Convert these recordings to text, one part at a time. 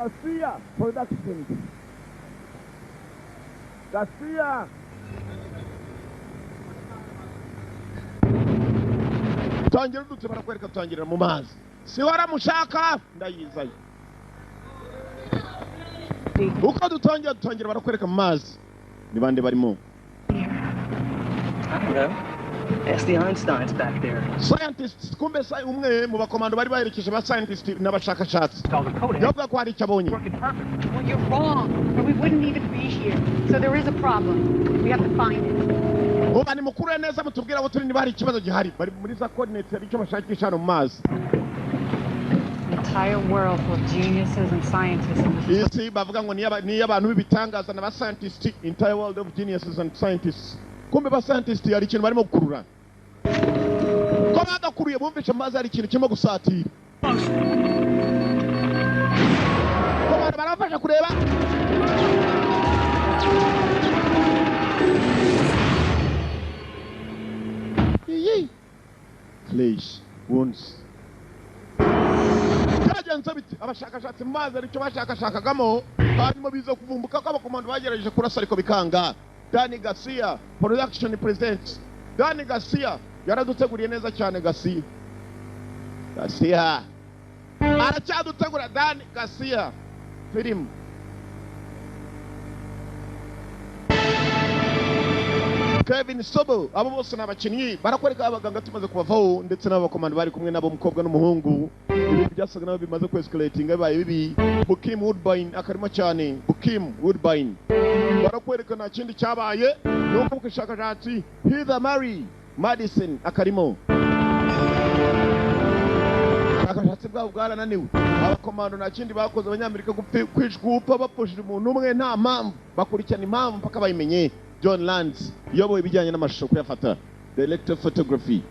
Garcia Productions. Garcia. Tangira dutse barakwereka tangirira mu mazi. Si waramushaka ndayizayo. Uko dutangira barakwereka mu mazi. Ni bande barimo? I don't know. Ask the Einsteins back there. Scientists, kumbe sai umwe mu bakomando bari baherekeje ba scientists n'abashakashatsi. Yavuga ko hari icyabonye. Well, you're wrong. Or we wouldn't even be here. So there is a problem. We have to find it. Uba ni mukuru neza mutubwira abo turi bari ikibazo gihari. Bari muri za coordinates ari cyo bashakisha no mu mazi. The entire world full of geniuses and scientists. Isi bavuga ngo ni abantu bibitangaza na ba scientists, entire world of geniuses and scientists. Kumbe ba scientists yari ikintu barimo gukurura. Ko bagakuruye bumvisha mazi ari ikintu kirimo gusatira. Ko barafasha kureba. Iyi. Flesh wounds. Kajanza biti abashakashatsi mazi ari cyo bashakashakagamo hanyuma biza kuvumbuka ko abakomando bagerageje kurasa ariko bikanga. Danny Garcia Production presents. Danny Garcia yaraduteguriye neza cyane Garcia. Aracyadutegura Danny Garcia film. Kevin Sobo abo bose nabakinnyi barakwereka abaganga tumaze kubavaho ndetse n'abakomando bari kumwe nabo mukobwa n'umuhungu. Ibintu byasaga naho bimaze escalating bibaye bibi. Bukim Woodbine akarimo cyane. Bukim Woodbine barakwereka nta kindi cyabaye nuko ukishakashatsi Heather Mary Madison akarimo. Akashatsi bwabo bwarananiwe. Abakomando nta kindi bakoze abanyamerika kwishgupa bapushije umuntu umwe nta mpamvu bakurikirana impamvu mpaka bayimenye. John Lance yoboye ibijyanye n'amashusho kuyafata. Director photography.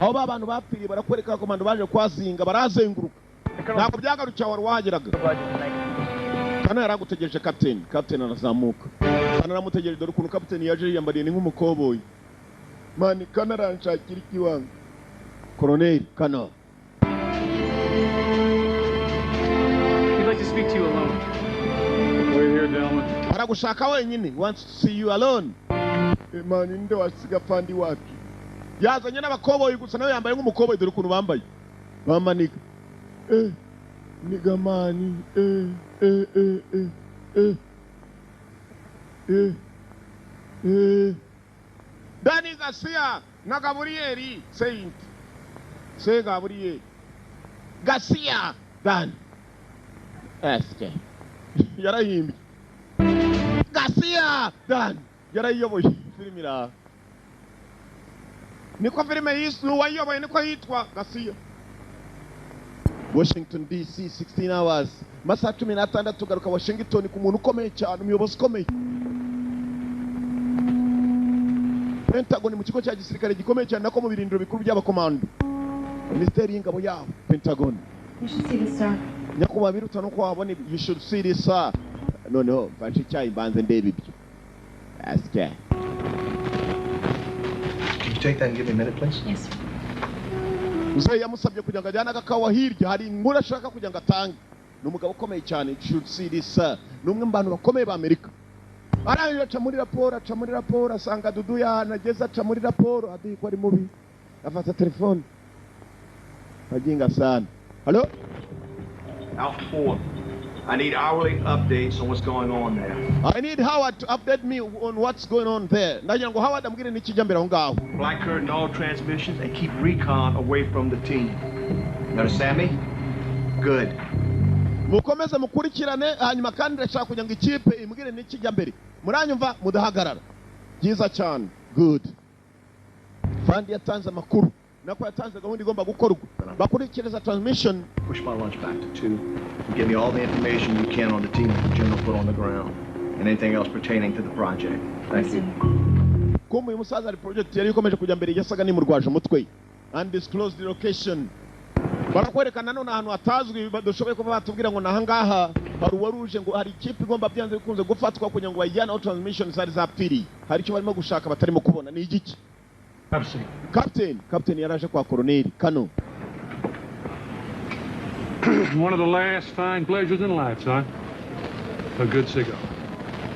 Aho abantu bapfiriye barakwereka abakomando baje kwazinga barazenguruka. Ntabwo byagarukiye wari wahageraga. Kana yaragutegereje captain arazamuka. Kana aramutegereje dore ukuntu captain yaje yambariye ni nk'umukoboyi. Mani kana aranshakira ikiwanga. Colonel Kana. We'd like to speak to you alone. We're here, Delman. Aragushaka wenyine. Wants to see you alone. Mani nde wasiga fandi wapi? Yazanye n'abakoboyi gusa nawe yambaye nk'umukoboyi dore ukuntu bambaye. Bamanika. Nigamani Danny Garcia na Gabriel Saint say Gabriel Garcia Dan Eske yarahimbi Garcia Dan yarayoboye filmira niko filime yisu wayoboye niko yitwa Garcia. Washington DC 16 hours. Masaha 16 tugaruka Washington ku muntu ukomeye cyane umuyobozi ukomeye. Pentagon mu kigo cya gisirikare gikomeye cyane nako mu birindiro bikuru by'abakomando. Ministeri y'ingabo yabo Pentagon. You should see this, sir. Nyakuba biruta no kwabona you should see this, sir. No, bashi cyayi banze ndebe ibyo. Aske. Can you take that and give me a minute, please? Yes, sir. Uze yamusabye kugira ngo ajyana agakawa hirya hari inkuru ashaka kugira ngo atange. Ni umugabo ukomeye cyane. You should see this, sir. Ni umwe mu bantu bakomeye ba Amerika. Arangije aca muri raporo asanga Dudu yanageze aca muri raporo adi ko ari mubi. Afata telefone. Aginga sana. Hello? Alpha 4. I need hourly updates on what's going on there. I need Howard to update me on what's going on there. Ndagira ngo Howard ambwire n'ikijya mbere aho ngaho. Black curtain all transmissions and keep recon away from the team. You understand me? Good. Mukomeze mukurikirane hanyuma kandi ndashaka kugira ngo ikipe imbwire n'ikijya mbere. Muranyumva mudahagarara. Byiza cyane. Good. Fandi yatanze amakuru. Nako yatanze gahunda igomba gukorwa. Bakurikireza transmission. Push my lunch back to 2 and give me all the information you can on the team that the general put on the ground and anything else pertaining to the project. Thank you. Kumwe uyu musaza ari project yari ikomeje kujya mbere yasaga nimurwaje umutwe. Undisclosed location. Barakwerekana none ahantu hatazwi badushoboye kuba batubwira ngo nahangaha hari waruje ngo hari ikipe igomba byanze bikunze gufatwa kugira ngo bayijyane out transmission zari zapfiri. Hari icyo barimo gushaka batarimo kubona ni igiki? Captain yaraje kwa Colonel Kano. One of the last fine pleasures in life, son. A good cigar.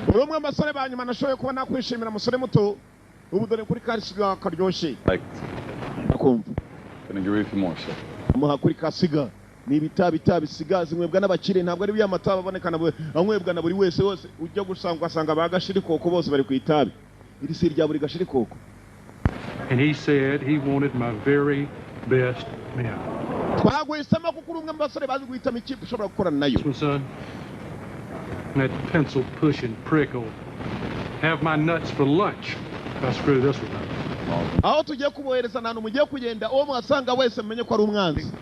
Urumwe amasore banyuma nashoboye kuba nakwishimira musore muto ubu dore kuri kasiga karyoshye akumva Can I agree with you more, sir? amuha kuri kasiga ni ibitabi siga zinywebwa n'abakire ntabwo ari byamata babonekana anywebwa na buri wese wose ujya gusanga asanga bagashiri koko bose bari ku itabi iri si rya buri gashiri koko. And he said he wanted my very best men. Twagwisema kuko urumwe amasore bazi guhitamo ikipe ushobora gukorana nayo. So, son, that pencil pushing prick will have my nuts for lunch if I screw this one up. Aho tugiye kubohereza nanu mugiye kugenda uwo mwasanga wese menye ko ari umwanzi.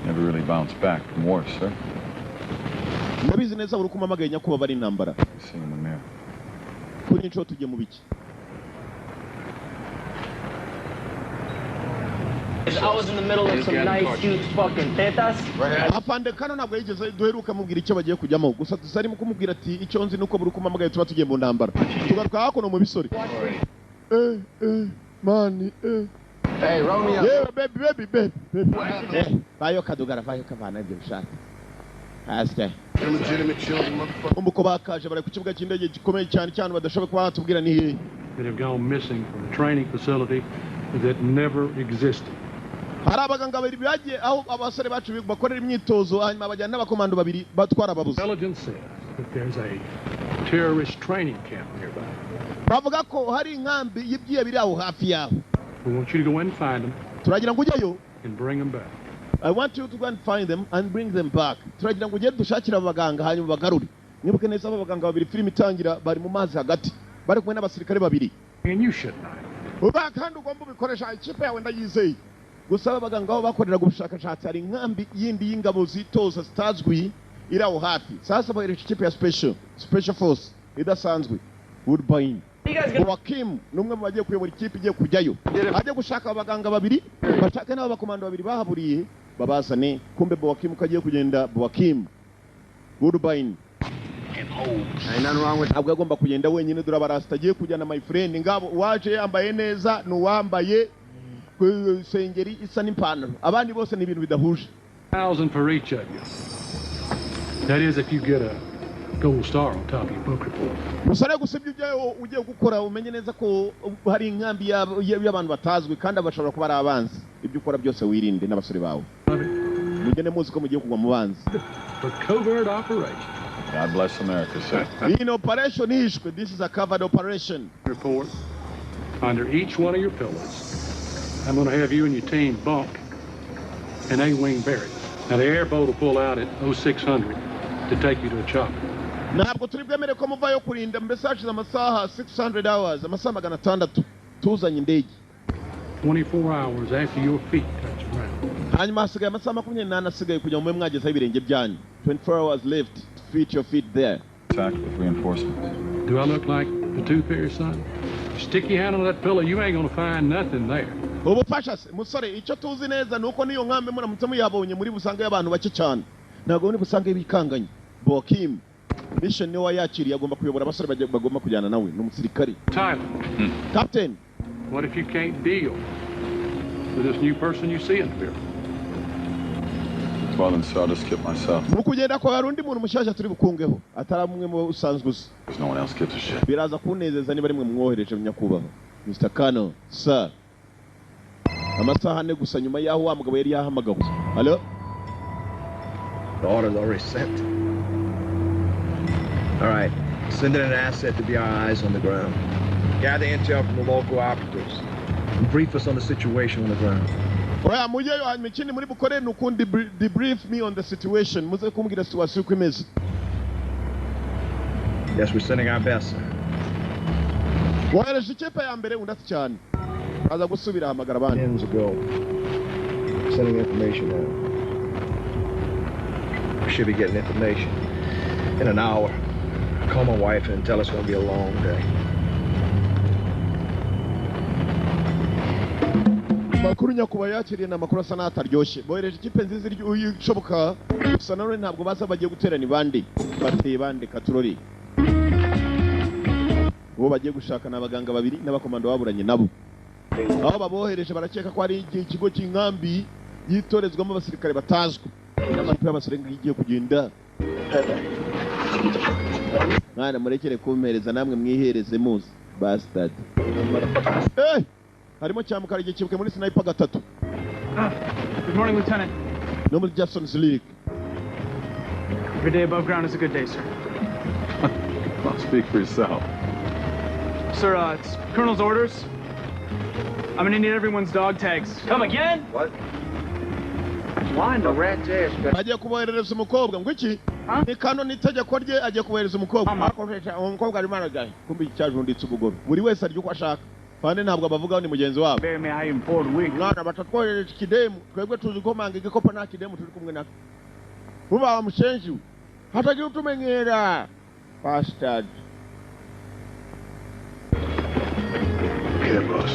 Never really bounced back from war, sir. Nabizi neza uri kumamagaye nyakuba bari intambara. See in the mirror. Kuri inshuro tujye mu biki. I was in the middle of some nice, huge fucking tetas. Afande kano ntabwo yigeze duheruka mubwira icyo bagiye kujyamo gusa tuzarimo kumubwira ati icyo nzi nuko buri kumamagaye tuba tugiye mu ntambara tugatwa hakuno mu bisori. Mani Hey, roll me up. Yeah, baby. Vayo kadugara vayo kavana ibyo bishaka. Aste. Illegitimate children, motherfucker. Umuko bakaje bari ku kibuga cy'indege gikomeye cyane cyane badashoboye kuba batubwira ni hehe. That have gone missing from a training facility that never existed. Hari abaganga babiri bagiye aho abasore bacu bakorera imyitozo hanyuma bajyana n'abakomando babiri batwara ababuze. Intelligence says that there's a terrorist training camp nearby. Bavuga ko hari inkambi y'ibyiye biri aho hafi yaho. We want you to go in and find them Turagira ngo ujyayo. and bring them back. I want you to go and find them and bring them back. Turagira ngo ugende dushakira abaganga hanyuma bagarure. Nibuke neza abaganga babiri filime itangira bari mu mazi hagati. Bari kumwe n'abasirikare babiri. And you should know. Uba kandi ugomba ubikoresha ikipe yawe ndayizeye. Gusa abaganga aho bakoreraga ubushakashatsi hari inkambi yindi y'ingabo zitoza zitazwi iri aho hafi. Sasa bahereje ikipe ya special force idasanzwe. Woodbine. Joaquim numwe mu bagiye kuyobora ikipe igiye kujyayo. Ajye gushaka abaganga babiri, bashaka n'abo bakomando babiri bahaburiye babazane. Kumbe Joaquim kagiye kugenda Joaquim. Woodbine. Ain't nothing wrong with Ntabwo agomba kugenda wenyine dura barasta agiye kujyana my friend ngabo waje yambaye neza n'uwambaye sengeri isa n'ipantaro abandi bose ni ibintu bidahuje. $1,000 for each of you. That is if you get a gold star on top of your book report. Musare gusibye ibyo ugiye gukora umenye neza ko hari inkambi y'abantu batazwi kandi abashobora kuba ari abanzi. Ibyo ukora byose wirinde n'abasore bawe. Mugende muzi ko mugiye kugwa mu banzi. For covert operation. God bless America, sir. In operation ishwe, this is a covered operation. Report. Under each one of your pillows, I'm going to have you and your team bunk an A-wing buried. Now the airboat will pull out at 0600 to take you to a chopper. Ntabwo turi bwemere ko muvayo kurinda mbese hashize amasaha 600 hours amasaha 600 tuzanye indege 24 hours after your feet touch ground. hanyuma hasigaye amasaha 28 asigaye kugira ngo mwagezeho ibirenge byanyu 24 hours left to fit your feet there. Attack with reinforcements. Do I look like the tooth fairy, son? Stick your hand on that pillow, you ain't going to find nothing there. Ubufasha se musore icyo tuzi neza nuko niyo nkambe muramutse muyabonye muri busange y'abantu bake cyane ntabwo muri busange bikanganye. Joaquim mission niwe yakiriye agomba kuyobora abasore bagomba kujyana nawe n'umusirikari. Tyler. Captain, What if you can't deal with this new person you see in the mirror? Well, then, so I'll just skip myself. mu kugenda kwa hari undi muntu mushyashya turi bukungeho atari umwe mu usanzwe uzi. Because no one else gives a shit. Biraza kunezeza niba rimwe mwohereje nyakubahwa Mr. Kano sir. Amasaha ane gusa nyuma yaho wa mugabo yari yahamagawe. Hello? The order's already sent. All right. Send in an asset to be our eyes on the ground. Gather intel from the local operatives. And brief us on the situation on the ground. Oya mujeyo hanyuma ikindi muri bukore nukundi debrief me on the situation. Muze kumbwira situation uko imeze. Yes, we're sending our best, sir. Wohereje ikipe ya mbere undasi cyane. Aza gusubira hamagara abandi. Minutes ago. Sending information out. We should be getting information in an hour. Call my wife and tell us it's going to be a long day. Makuru nyakuba yakiriye na makuru asa n'ataryoshye. Bohereje ikipe nziza ishoboka gusa none ntabwo baza bagiye guterana ibandi. Bateye bande katurori. Uwo bagiye gushaka n'abaganga babiri n'abakomando baburanye nabo. Aho babohereje barakeka ko ari ikigo cy'inkambi yitorezwamo abasirikare batazwi n'amakipe y'abasore ngiye kugenda mwana murekere kumpereza namwe mwihereze muzi bastard harimo cyamukara igihe kibuke muri sniper gatatu. Good morning, Lieutenant. No muri Jackson's League. Every day above ground is a good day, sir. Well, speak for yourself. Sir, it's Colonel's orders. I'm gonna need everyone's dog tags. Come again? What? Why in the rat's ass? Agiye kuboherereza umukobwa ngo iki? Ni kano nitegeko rye agiye kubohereza umukobwa. Akoresha umukobwa ari maragaye. Kumbi cyajunditse ubugoro. Buri wese aryo uko ashaka. Kandi ntabwo abavugaho ni mugenzi wabo. Bear me I import week. Mwana batatwohereje ikidemu. Twebwe tuzi ko manga igikopo nta kidemu turi kumwe nako. Buba wa mushenji. Hatagira utumenyera. Bastard. Okay, boss.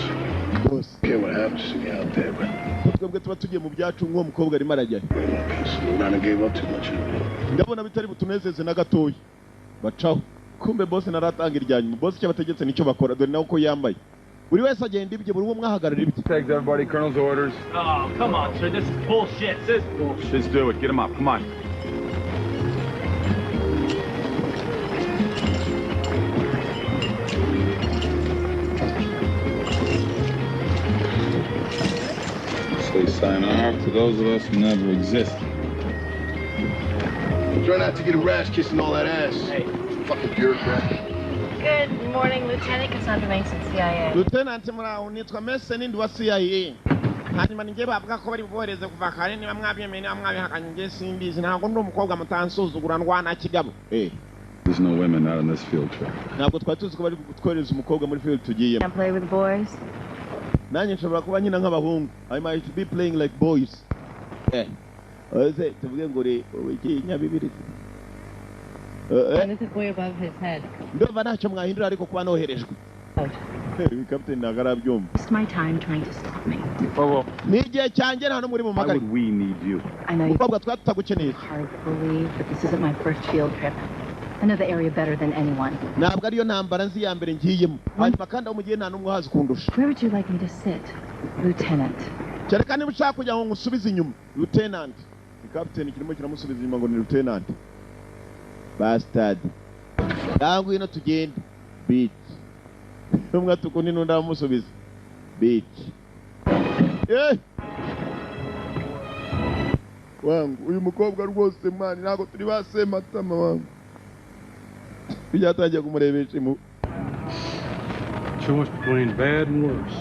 Boss. Okay, what happens to me out there, but Twebwe tuba tugiye mu byacu nk'uwo mukobwa ari maragaye. I gave up too much. Ndabona bitari butunezeze na gatoyi. Bacaho. Kumbe boss naratanga iryanyuma. Boss cyabategetse nicyo bakora dore nawe ko yambaye. Buri wese agenda ibye buri umwe mwahagarara ibye. Tags everybody, Colonel's orders. Oh, come on, sir. This is bullshit. This is bullshit. Let's do it. Get him up. Come on. Say sayonara to those of us who never existed. Try not to get a rash kissing all that ass. Hey. Fucking bureaucrat. Good morning, Lieutenant Cassandra Mason, CIA. Lieutenant Muraho nitwa Mason ndi wa CIA. Hanyuma ninge bavuga ko bari bubohereze kuva kare niba mwabyemeye niba mwabihakanye nge simbizi ntabwo ndi umukobwa mutansuzugura ndwana kigabo. There's no women out on this field trip. Ntabwo twari tuzi ko bari kutwohereza umukobwa muri field tugiye. Can't play with boys? Nanjye nshobora kuba nyina nk'abahungu. I might be playing like boys. Oze tuvuge ngo re iki nyabibiri. And this is way above his head. Ndumva ntacyo mwahindura ariko kuba noherejwe. Captain nagarabyumva. It's my time trying to stop me. Ni igihe cyanjye nta muri mu Why magari. would we need you? I know you're Umukobwa twatagukeneye. hard to believe, but this isn't my first field trip. I know the area better than anyone. Ntabwo ariyo ntambara nzi ya mbere ngiyemo. Hanyuma kandi aho mugiye nta n'umwe uhazi kundusha. Where would you like me to sit, Lieutenant? Kereka niba ushaka kugira ngo ngusubize inyuma. Lieutenant. Captain kirimo kiramusubiza inyuma ngo ni Lieutenant. Bastard. Ntabwo ino tugenda. Bitch. Umwe tukuni nunda musubiza. Bitch. Wangu uyu mukobwa rwose mani ntabwo turi base matama wangu. Byatangiye kumurebesha imu. Choice between bad and worse.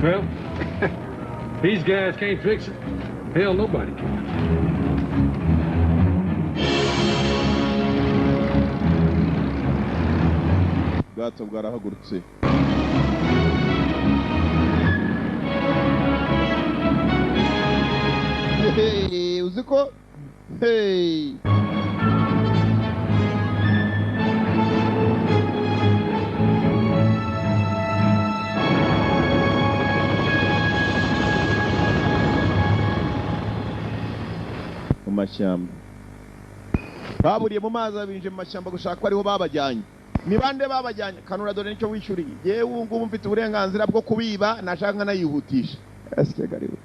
Well, these guys can't fix it. Hell, nobody can. Ubwato bwarahagurutse. Hey, uziko? Hey. Mu mashyamba. Baburiye mu mazi abinje mu mashyamba gushaka ko ariho babajyanye. Ni bande babajyanye? Kanura dore nicyo wishyuriye. Yewe ubu ngubu mfite uburenganzira bwo kubiba nashaka nayihutisha. Asike gariwe.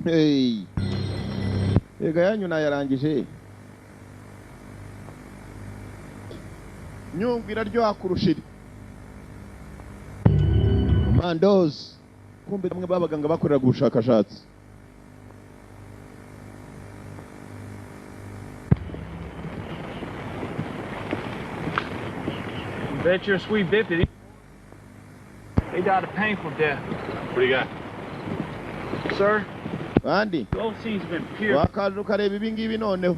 Hey. Ega yanyu nayarangije. Nyumva iraryoha kurushiri. Mandos. Kumbe bamwe babaganga bakoreraga ubushakashatsi. Bet you're a sweet bit that he died a painful death. What do you got? Sir, Bandi. gold scene's been pure. Wakaje ukareba ibi ngibi noneho.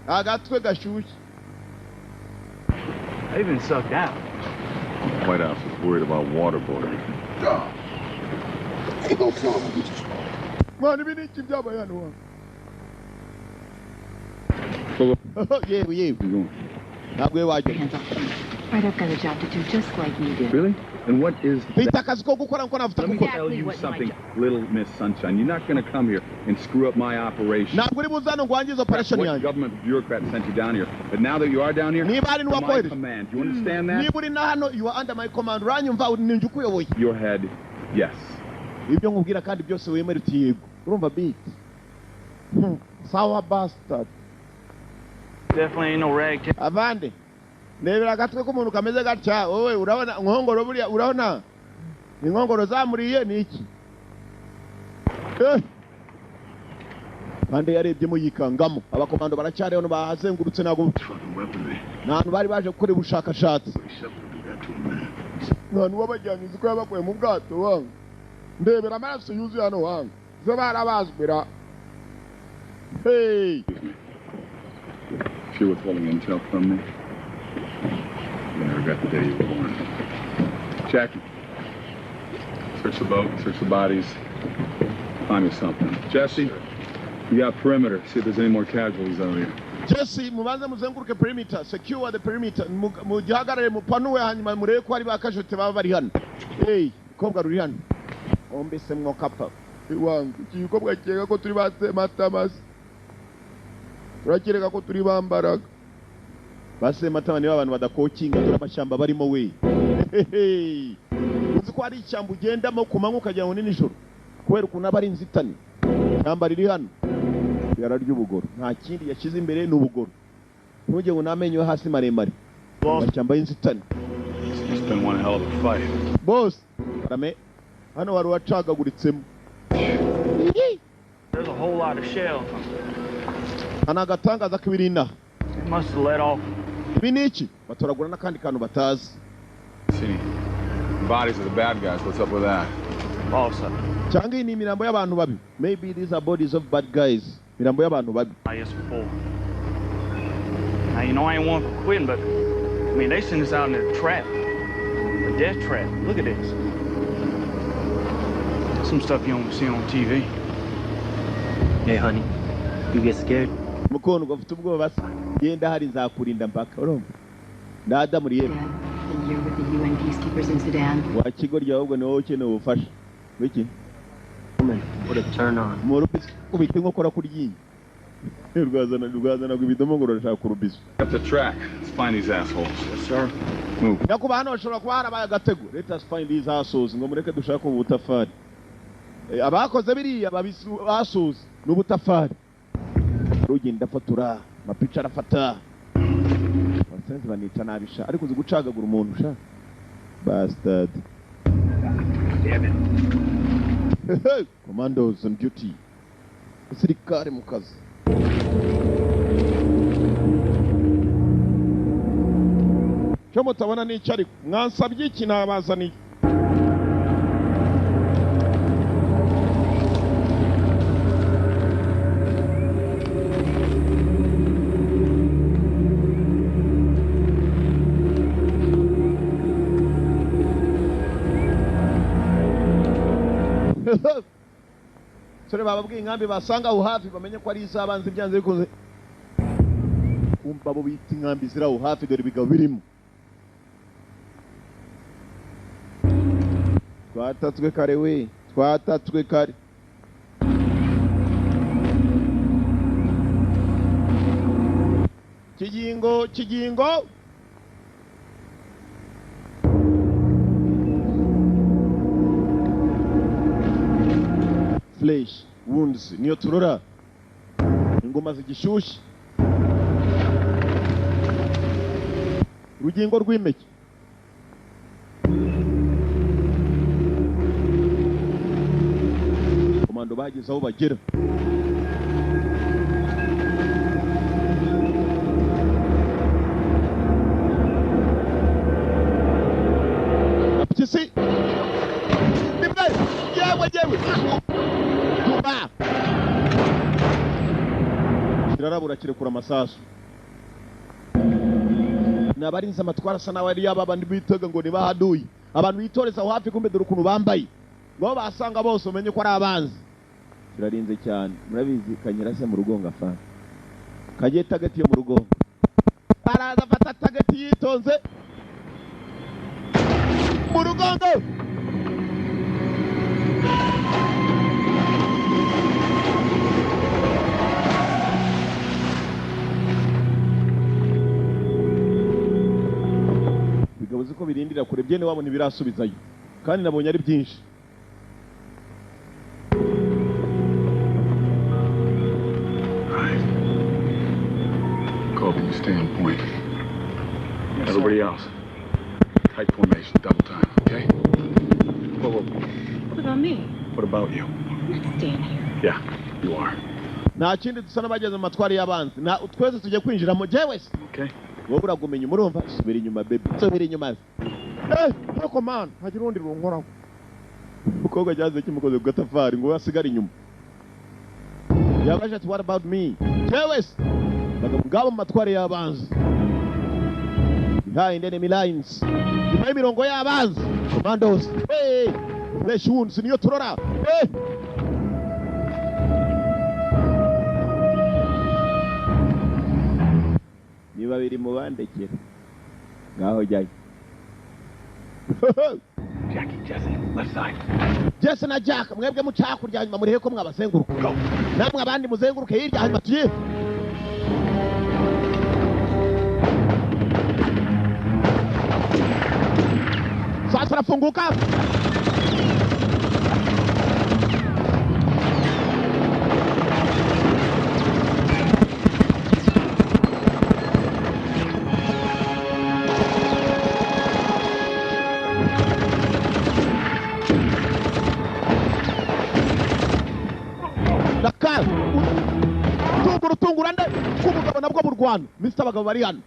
Agatwe gashyushye. They've been sucked out. White House is worried about waterboarding. Ain't no problem. Mwana ibi niki byabaye hano wa. Yewe. You going? Ntabwo wajya. Hands off me. Right, I've got a job to do just like you did. Really? And what is Mfite akazi ko gukora nko navuta Let me gukora. tell you something, little Miss Sunshine. You're not going to come here and screw up my operation. Ntabwo uri buzano ngo wangize That's operation what yanjye. government bureaucrat sent you down here. But now that you are down here, Niba ari under my n'uwakohereje. command. Do you understand that? Niba uri na hano you are under my command. Uranyumva ninjye ukuyoboye. Your head, yes. Ibyo nkubwira kandi byose wemera uti yego. Urumva beat. Sawa bastard. Definitely ain't no rag. Avande. Nebera agatwe k'umuntu kameze gatya. Wowe urabona nkongoro buriya urabona? Inkongoro zamuriye ni iki? Kandi yarebye mu yikangamo. Abakomando baracyari hano bahazengurutse nago. Nantu bari baje gukora ubushakashatsi. Nantu wabajyanye uko yabakoye mu bwato wangu. Ndebera amaraso yuzuye hano wangu. Zo barabazbira. Hey. If you're withholding intel from me, you never got the day you were born. Jackie, search the boat, search the bodies, find me something. Jesse, you got perimeter. See if there's any more casualties out here. Jesse, mubanza muzenguruke perimeter, secure the perimeter. Mugihagarare mupanuwe hanyuma murebe ko ari bakajute baba bari hano. Hey, kobwa ruri hano. Ombese mwokapa. Wangu, ikikobwa cyega ko turi base matamasi. Urakireka ko turi bambaraga. Base matama ni abantu badakokinga dore amashamba barimo we. Uzi ko ari icyambu ugendamo kumanywa ukajya mu nijoro. Kubera ukuntu abari inzitani. Cyamba riri hano. Yararya ubugoro. Nta kindi yashyize imbere n'ubugoro. Ntujye ngo namenyo hasi maremare. Acyamba inzitani. It's been one hell of a fight. Boss, Rame. Hano wari wacagaguritsemo. There's a whole lot of shells. Anagatangaza kibirina. It must have let off. Ibi niki? Batoragura nakandi kantu batazi. See, bodies of the bad guys. What's up with that? Also, Cyangwa ni imirambo y'abantu babi. Maybe these are bodies of bad guys. Mirambo y'abantu babi. I guess before. Now, you know I ain't one for quitting, but, I mean, they sent us out in a trap. A death trap. Look at this. Some stuff you don't see on TV. Hey, honey, you get scared? Mukono gafite ubwoba basa. Yenda hari nzakurinda mpaka. Urumva? Ndada muri yebo. The year with the UN peacekeepers in Sudan. Wa kigo rya ahubwo ni wowe ukeneye ubufasha. Wiki? Woman, what a turn on. Mu rupisi kubita inkokora kuri yinyi. Rwazana kubidomo ngo rashaka kurubisa. Up the track. Let's find these assholes. Yes, sir. Move. Yakuba hano bashobora kuba harabaye agatego. Let us find these assholes ngo mureke dushaka ubutafari. Abakoze biriya basoza n'ubutafari. Rugenda fatura, mapicha arafata. Basenze banica nabisha ariko uzi gucagagura umuntu sha. Bastard. Damn it. Commandos on duty. Sirikare mu kazi. Cyo mutabona n'icyo ariko mwansabye iki nabazaniye. Sore bababwiye inkambi basanga aho hafi bamenye ko ari izabanze byanze bikoze. Kumva bo bita inkambi zira aho hafi dore bigabo birimo. Twatatswe kare we, twatatswe kare. Kigingo. Flesh, wounds, niyo turora. Ingoma zigishyushye. Rugingo rw'imeke. Komando bageze aho bagera. Apitisi. Nimbe, yewe. Kuba. Kirarabura kirekura amasasu. Nabarinze amatwara sana wari yababandi bitaga ngo nibahaduye. Abantu bitoreza aho hafi kumbe dore ukuntu bambaye. Ngo basanga bose umenye ko ari abanzi. Kirarinze cyane. Murabizi kanyirase mu rugonga fa. Kagiye tagati yo mu rugonga. Araza fata tagati yitonze. wirira kure byene wabona ibirasubizayo kandi nabonye ari byinshi. Colby, you stay on point. Yes, everybody else, tight formation, double time, okay? Whoa. What about me? What about you? I'm not staying here. Yeah, you are. Nta kindi dusa n'abageze mu matwari y'abanzi. Na twese tujye kwinjira mu jewe. Okay. Wowe uragumenya umurumva subira inyuma baby. Subira inyuma. Ariko man, hagira undi runkoraho. Umukobwa cyaze kimukoze ku gatafari ngo asigare inyuma. Yabaje ati what about me? Jewe. Bagabo mu matwari y'abanzi. Behind enemy lines. Nyuma y'imirongo y'abanzi. Commandos. Hey! Fresh wounds niyo turora. Hey! Niba biri mu bandekera. Ngaho jyayo. Jackie, Jesse, left side. Jesse na Jack, mwebwe mucaka kurya hanyuma murihe ko mwabazenguruka. Namwe abandi muzenguruke hirya hanyuma tuye. Sasa tunafunguka. Dakar. Tungura nde kumugabo nabwo mu Rwanda. Mr. Bagabo bari hano.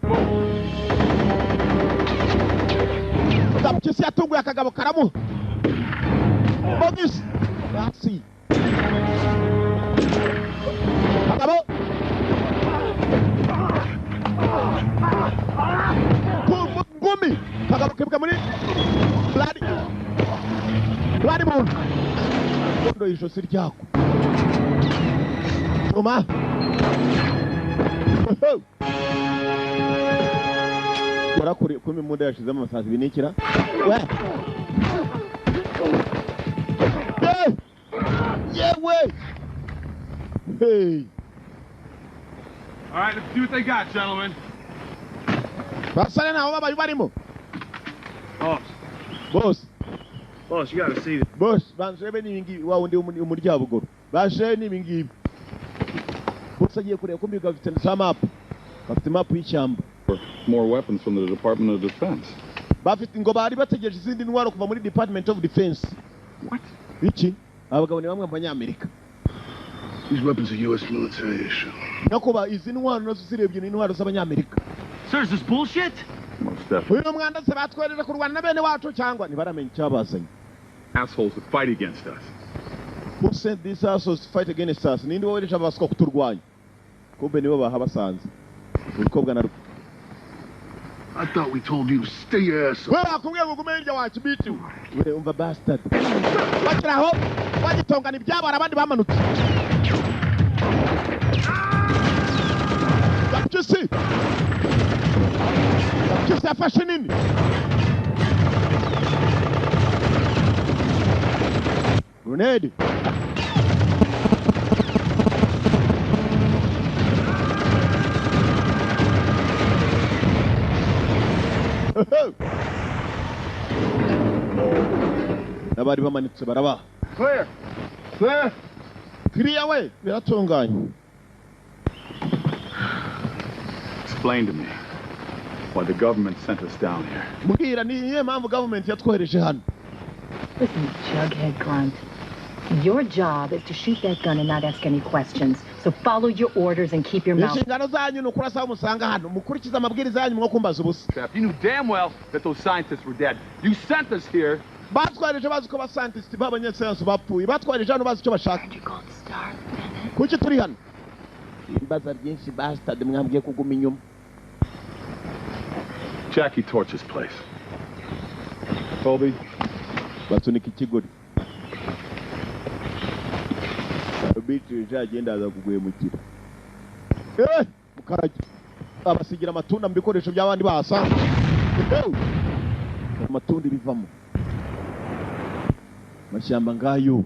Kisi yatunguye akagabo karamu. Bogis. Merci. Bagabo. Gumi. Bagabo kibuka muri. Bloody moon. Kondo ijosi ryako. Toma. Kuri kumi muda yashizemo amasazi binikira. Yewe. Hey. All right, let's see what they got, gentlemen. Basale na baba barimo. Boss, you gotta see this. Boss, banjebe n'ibingi wa undi umuryabugoro. Bashe n'ibingi. Boss agiye kureba ko mbiga bafite na map. Bafite map y'ishyamba. More weapons from the Department of Defense. Bafite ngo bari bategereje izindi ntwaro kuva muri Department of Defense. What? Iki? Abagabo ni bamwe mu banyamerika. These weapons are U.S. military issue. Nakuba izi ntwaro nazo zirebye ni ntwaro z'abanyamerika. Sir, is this bullshit? Most definitely. Uyu mwanda se batwereje kurwana na bene wacu cyangwa ntibaramenya icyabazanye. Assholes that fight against us. Who sent these assholes to fight against us? Ninde wohereje abaswa kuturwanya? Kumbe nibo bahabasanze. Umukobwa na I thought we told you to stay your ass up. wewe akubwiye ngo gume hirya wacu bitu. Wewe umva bastard. Bakiraho bagitongana ibyabara abandi bamanutse. Kisi afashe nini? Grenade. Nabari bamanitse baraba. Clear. Clear. Clear way. Biratunganye. Explain to me why the government sent us down here. Mbwira ni iyihe mpamvu government yatwohereje hano? Listen, Jughead Grunt. Your job is to shoot that gun and not ask any questions. So follow your orders and keep your mouth. Inshingano zanyu ni ukurasa musanga hano. Mukurikiza amabwiriza yanyu mwo kumbaza ubusa. Trap, you knew damn well that those scientists were dead. You sent us here. Batwareje bazi ko ba scientists b'abanyasayansi bapfuye. Batwareje hano bazi icyo bashaka. Kuki turi hano? Imbaza byinshi bastard mwambwiye kuguma inyuma. Jackie torches place. Colby. Basunika ikigori. Bityo jagenda aza kuguhemukira. Mukarage. Abasigira amatunda mu bikoresho by'abandi bahasanga. Amatunda bivamo. Mashyamba ngayo.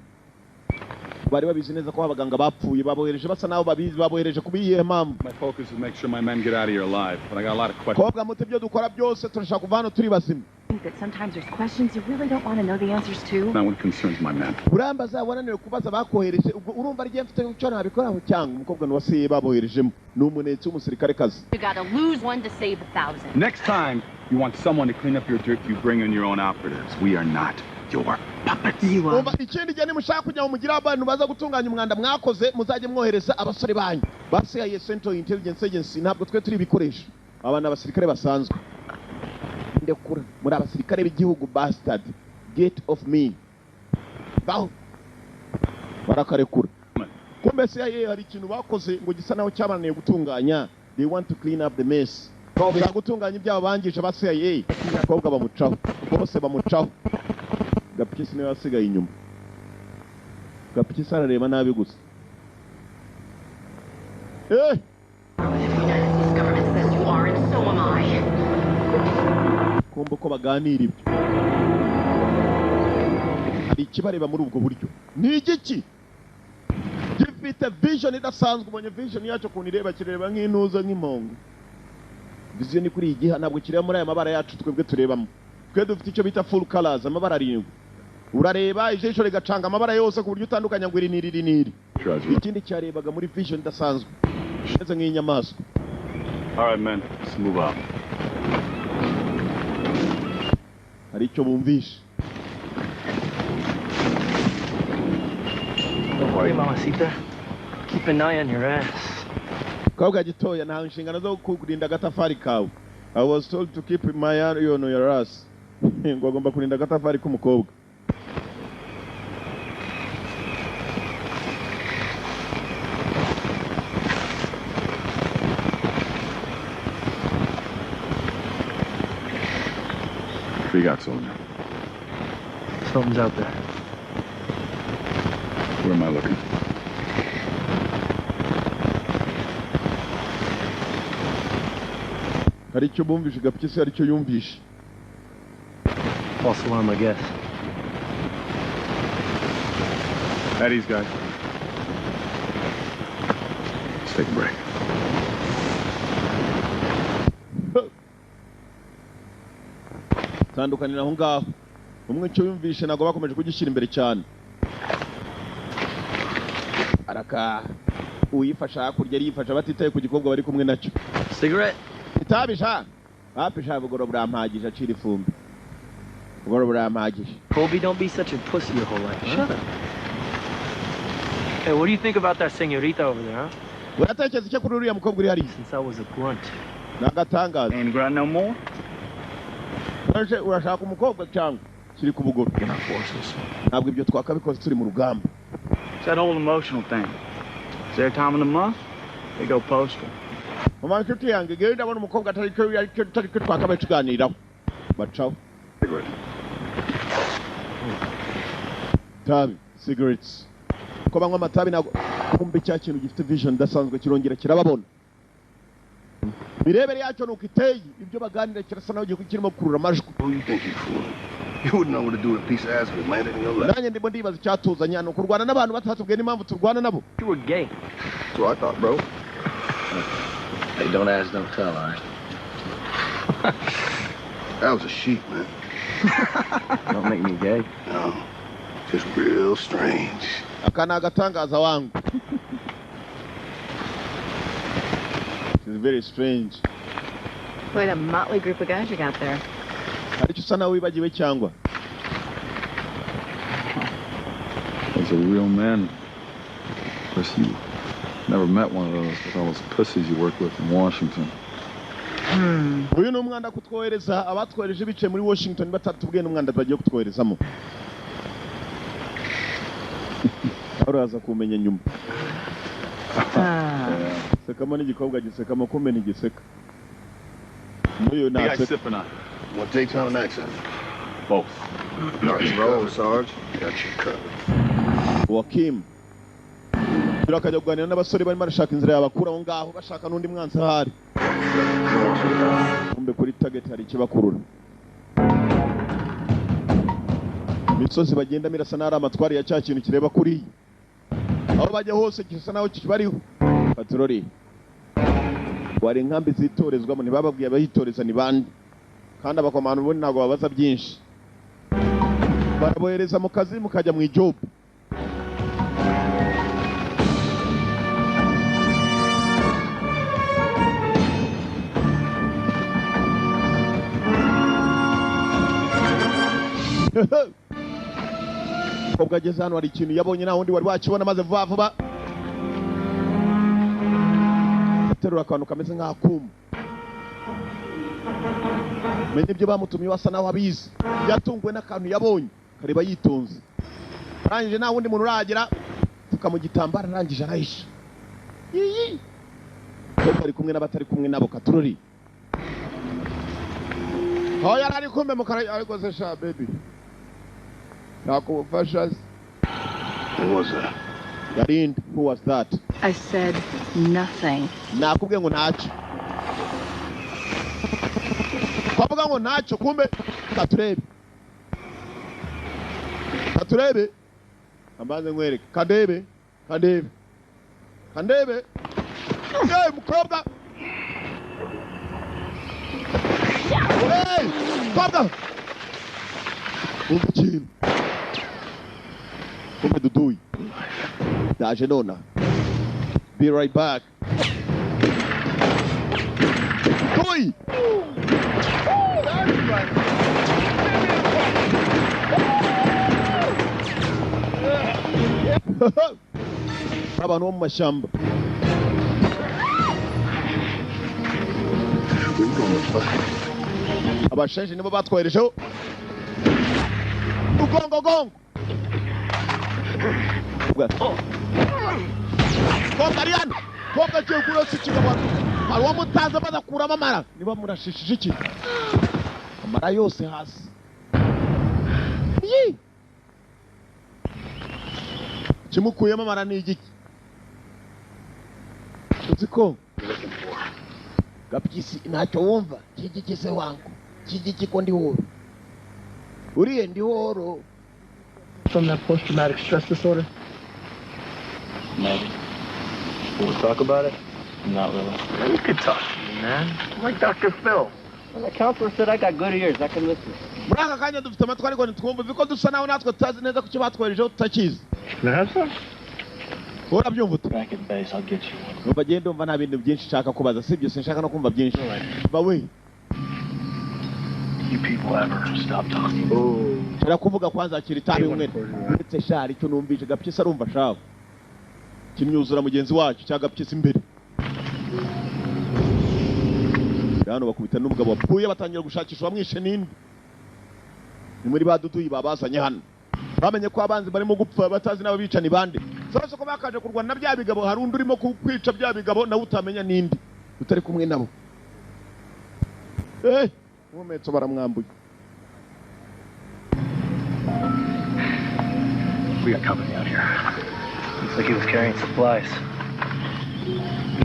Bari babizi neza ko abaganga bapfuye babohereje basa naho babizi babohereje kubiye mpamvu. My focus is make sure my men get out of here alive, but I got a lot of questions. Kobwa muti byo dukora byose turashaka kuva hano turi bazima. think that sometimes there's questions you really don't want to know the answers to? Not when it concerns my men. urambaza wananiwe kubaza bakohereje urumva ari mfite icyo nabikoraho cyangwa umukobwa n'uwasiye baboherejemo n'umunetse w'umusirikare kazi. You gotta lose one to save 1,000. Next time you want someone to clean up your dirt, you bring in your own operatives. We are not your puppets. Umva ikindi gihe nimushaka kujya mugira abantu baza gutunganya umwanda mwakoze muzajye mwohereza abasore banyu basiye Central Intelligence Agency ntabwo twe turi bikoresho abana abasirikare basanzwe ndekura muri abasirikare b'igihugu bastard get off me baho barakarekura kumbe CIA hari ikintu bakoze ngo gisa naho cyabananiye gutunganya they want to clean up the mess gutunganya ibyabo bangije ba CIA abakobwa bamucaho bose bamucaho Gapikisi niwe wasigaye inyuma Gapikisi arareba nabi gusa The United States government says you are, and so am I. kumva ko baganira ibyo hari ikibareba muri ubwo buryo ni igiki gifite vision idasanzwe umenye vision yacu ukuntu ireba kireba nk'intuza nk'impongo vision kuri iyi giha ntabwo kireba muri aya mabara yacu twebwe turebamo twe dufite icyo bita full colors amabara arindwi urareba ijisho rigacanga amabara yose ku buryo utandukanya ngo iri niri ikindi cyarebaga muri vision idasanzwe ndetse nk'inyamaswa. All right, man, let's move on. Hari icyo bumvishe. Don't worry, Mamacita. Keep an eye on your ass. Kabwa gitoya nta nshingano zo kurinda agatafari kawe. I was told to keep my eye on your ass. Ngo agomba kurinda agatafari k'umukobwa. What do you got, soldier? Something's out there. Where am I looking? Hari icyo bumvishe Gapikisi hari icyo yumvishe. False alarm, I guess. Eddie's guys. Let's take a break. Tandukanira aho ngaho umwe cyo yumvishe nago bakomeje kugishyira imbere cyane araka uyifasha kurya yifasha batitaye ku gikobwa bari kumwe nacyo. Cigarette? Itabisha bapisha bugoro burampagije acira ifumbi bugoro burampagije. Colby, don't be such a pussy your whole life. Huh? Shut up. Hey, what do you think about that señorita over there, huh? Uratekereza icyo kuri uriya mukobwa uri hariya? Since I was a grunt. Nagatangaza. Ain't grunt no more? Urashaka umukobwa cyangwa kiri ku bugoro? Ntabwo ibyo twakabikoze turi mu rugamba. It's that whole emotional thing. Is there a time in the month? They go postal. Mama nshuti yange genda ndabona umukobwa atari ko twakabaye tuganiraho. Bacaho. Tabi, cigarettes. Ko banywa amatabi nago kumbe cya kintu gifite vision dasanzwe kirongera kirababona. Birebere yacyo nuko iteye ibyo baganira kirasa naho kirimo kurura amajwi. Who you think you fool? You wouldn't know what to do with a piece of ass if it landed in your lap. Nanye ndimo ndibaza cyatuzanya no kurwana n'abantu batatubwiye n'impamvu turwana nabo. You were gay. So I thought, bro. Hey, don't ask, don't tell, all right? That was a sheep, man. Don't make me gay. No. Just real strange. Akana agatangaza wangu. It's very strange. Quite a motley group of guys you got there. Hari icyo usa nawe wibagiwe cyangwa? Those are real men. Of course, you never met one of those with all those pussies you work with in Washington. Uyu ni umwanda kutwohereza abatwohereje bicaye muri Washington batatubwiye n'umwanda bagiye kutwoherezamo. Uraza kumenya nyuma. Sekamo n'igikobwa gisekamo kumbe n'igiseka. Muyo What are you guys naseka. sipping on? Want to take time and accent? Both. All right, roll, Sarge. Got you covered. Wakim. Turakajya kuganira n'abasore barimo barashaka inzira yabakura aho ngaho bashaka n'undi mwanzi ahari. Kumbe kuri target hari ikibakurura. Imisozi bagenda mirasa n'ari amatwari ya cya kintu kireba kuri. Aho bajya hose gisa naho kibariho. Patroli. Wari nkambi zitorezwamo ntibababwiye abahitoreza ni bande. kandi abakomando ubundi ntabwo babaza byinshi, barabohereza mu kazi mukajya mu ijob. Kobwa ageze hano hari ikintu yabonye nta wundi wari wakibona, maze vuba vuba aterura akantu kameze nk'akuma. Menye ibyo bamutumye wasa naho abizi, yatunguwe n'akantu yabonye kareba yitonze. Arangije nta wundi muntu uragera, fuka mu gitambaro arangije arahisha. Yiyi kobwa ari kumwe n'abatari kumwe nabo katururi. Hoya ari kumwe mu kara ariko se sha baby. Who was that? Yarind, who was that? I said nothing. Nakubwiye ngo ntacyo. Kwavuga ngo ntacyo kumbe katurebe. Katurebe. Ambaze nkwereke. Kandebe. Kandebe. Kandebe. Hey, mukobwa. Hey, kobwa. Umukino. Kumbe dudui. Daje nona. Be right back. Dudui. Abantu bo mu mashyamba. Abashenje nibo batwoherejeho. Ugongo gongo. Kobwa Ariana, kobwa cyo kurose kigabo. Hari uwo mutanze badakuramo amara. Niba murashishije iki? Amara yose hasi. Yi. Kimukuyemo amara ni igiki? Uziko Gapyisi ntacyo wumva. Kigiki se wangu. Kigiki ko ndi horo. Uriye ndi horo. From that post-traumatic stress disorder? Maybe. Will we talk about it? Not really. Yeah, you could talk to me, man. I'm like Dr. Phil. Well, the counselor said I got good ears. I can listen. Muraka kanya dufite amatwi ariko ntitwumva biko dusa naho natwe tutazi neza ku cyo batwoherejeho tutakizi. Can I have some? Urabyumva ute? Back at base, I'll get you one. Numva genda umva nta bintu byinshi nshaka kubaza, sibyo sinshaka no kumva byinshi. Bawe. You people ever stop talking? Shara kuvuga kwanza akiri tabi umwe. Ndetse shari cyo numvije Gapyisi arumva shaho. Kimyuzura mugenzi wacu cya Gapyisi imbere. Hano bakubita n'umugabo wapfuye batangira gushakisha wamwishe ninde. Ni muri baduduyi babazanye hano. Bamenye ko abanzi barimo gupfa batazi nabo bica ni bande. Sasa ko bakaje kurwana na bya bigabo hari undi urimo kwica bya bigabo nawe utamenya ninde. Utari kumwe nabo. Umetso baramwambuye. We got company out here. Looks like he was carrying supplies.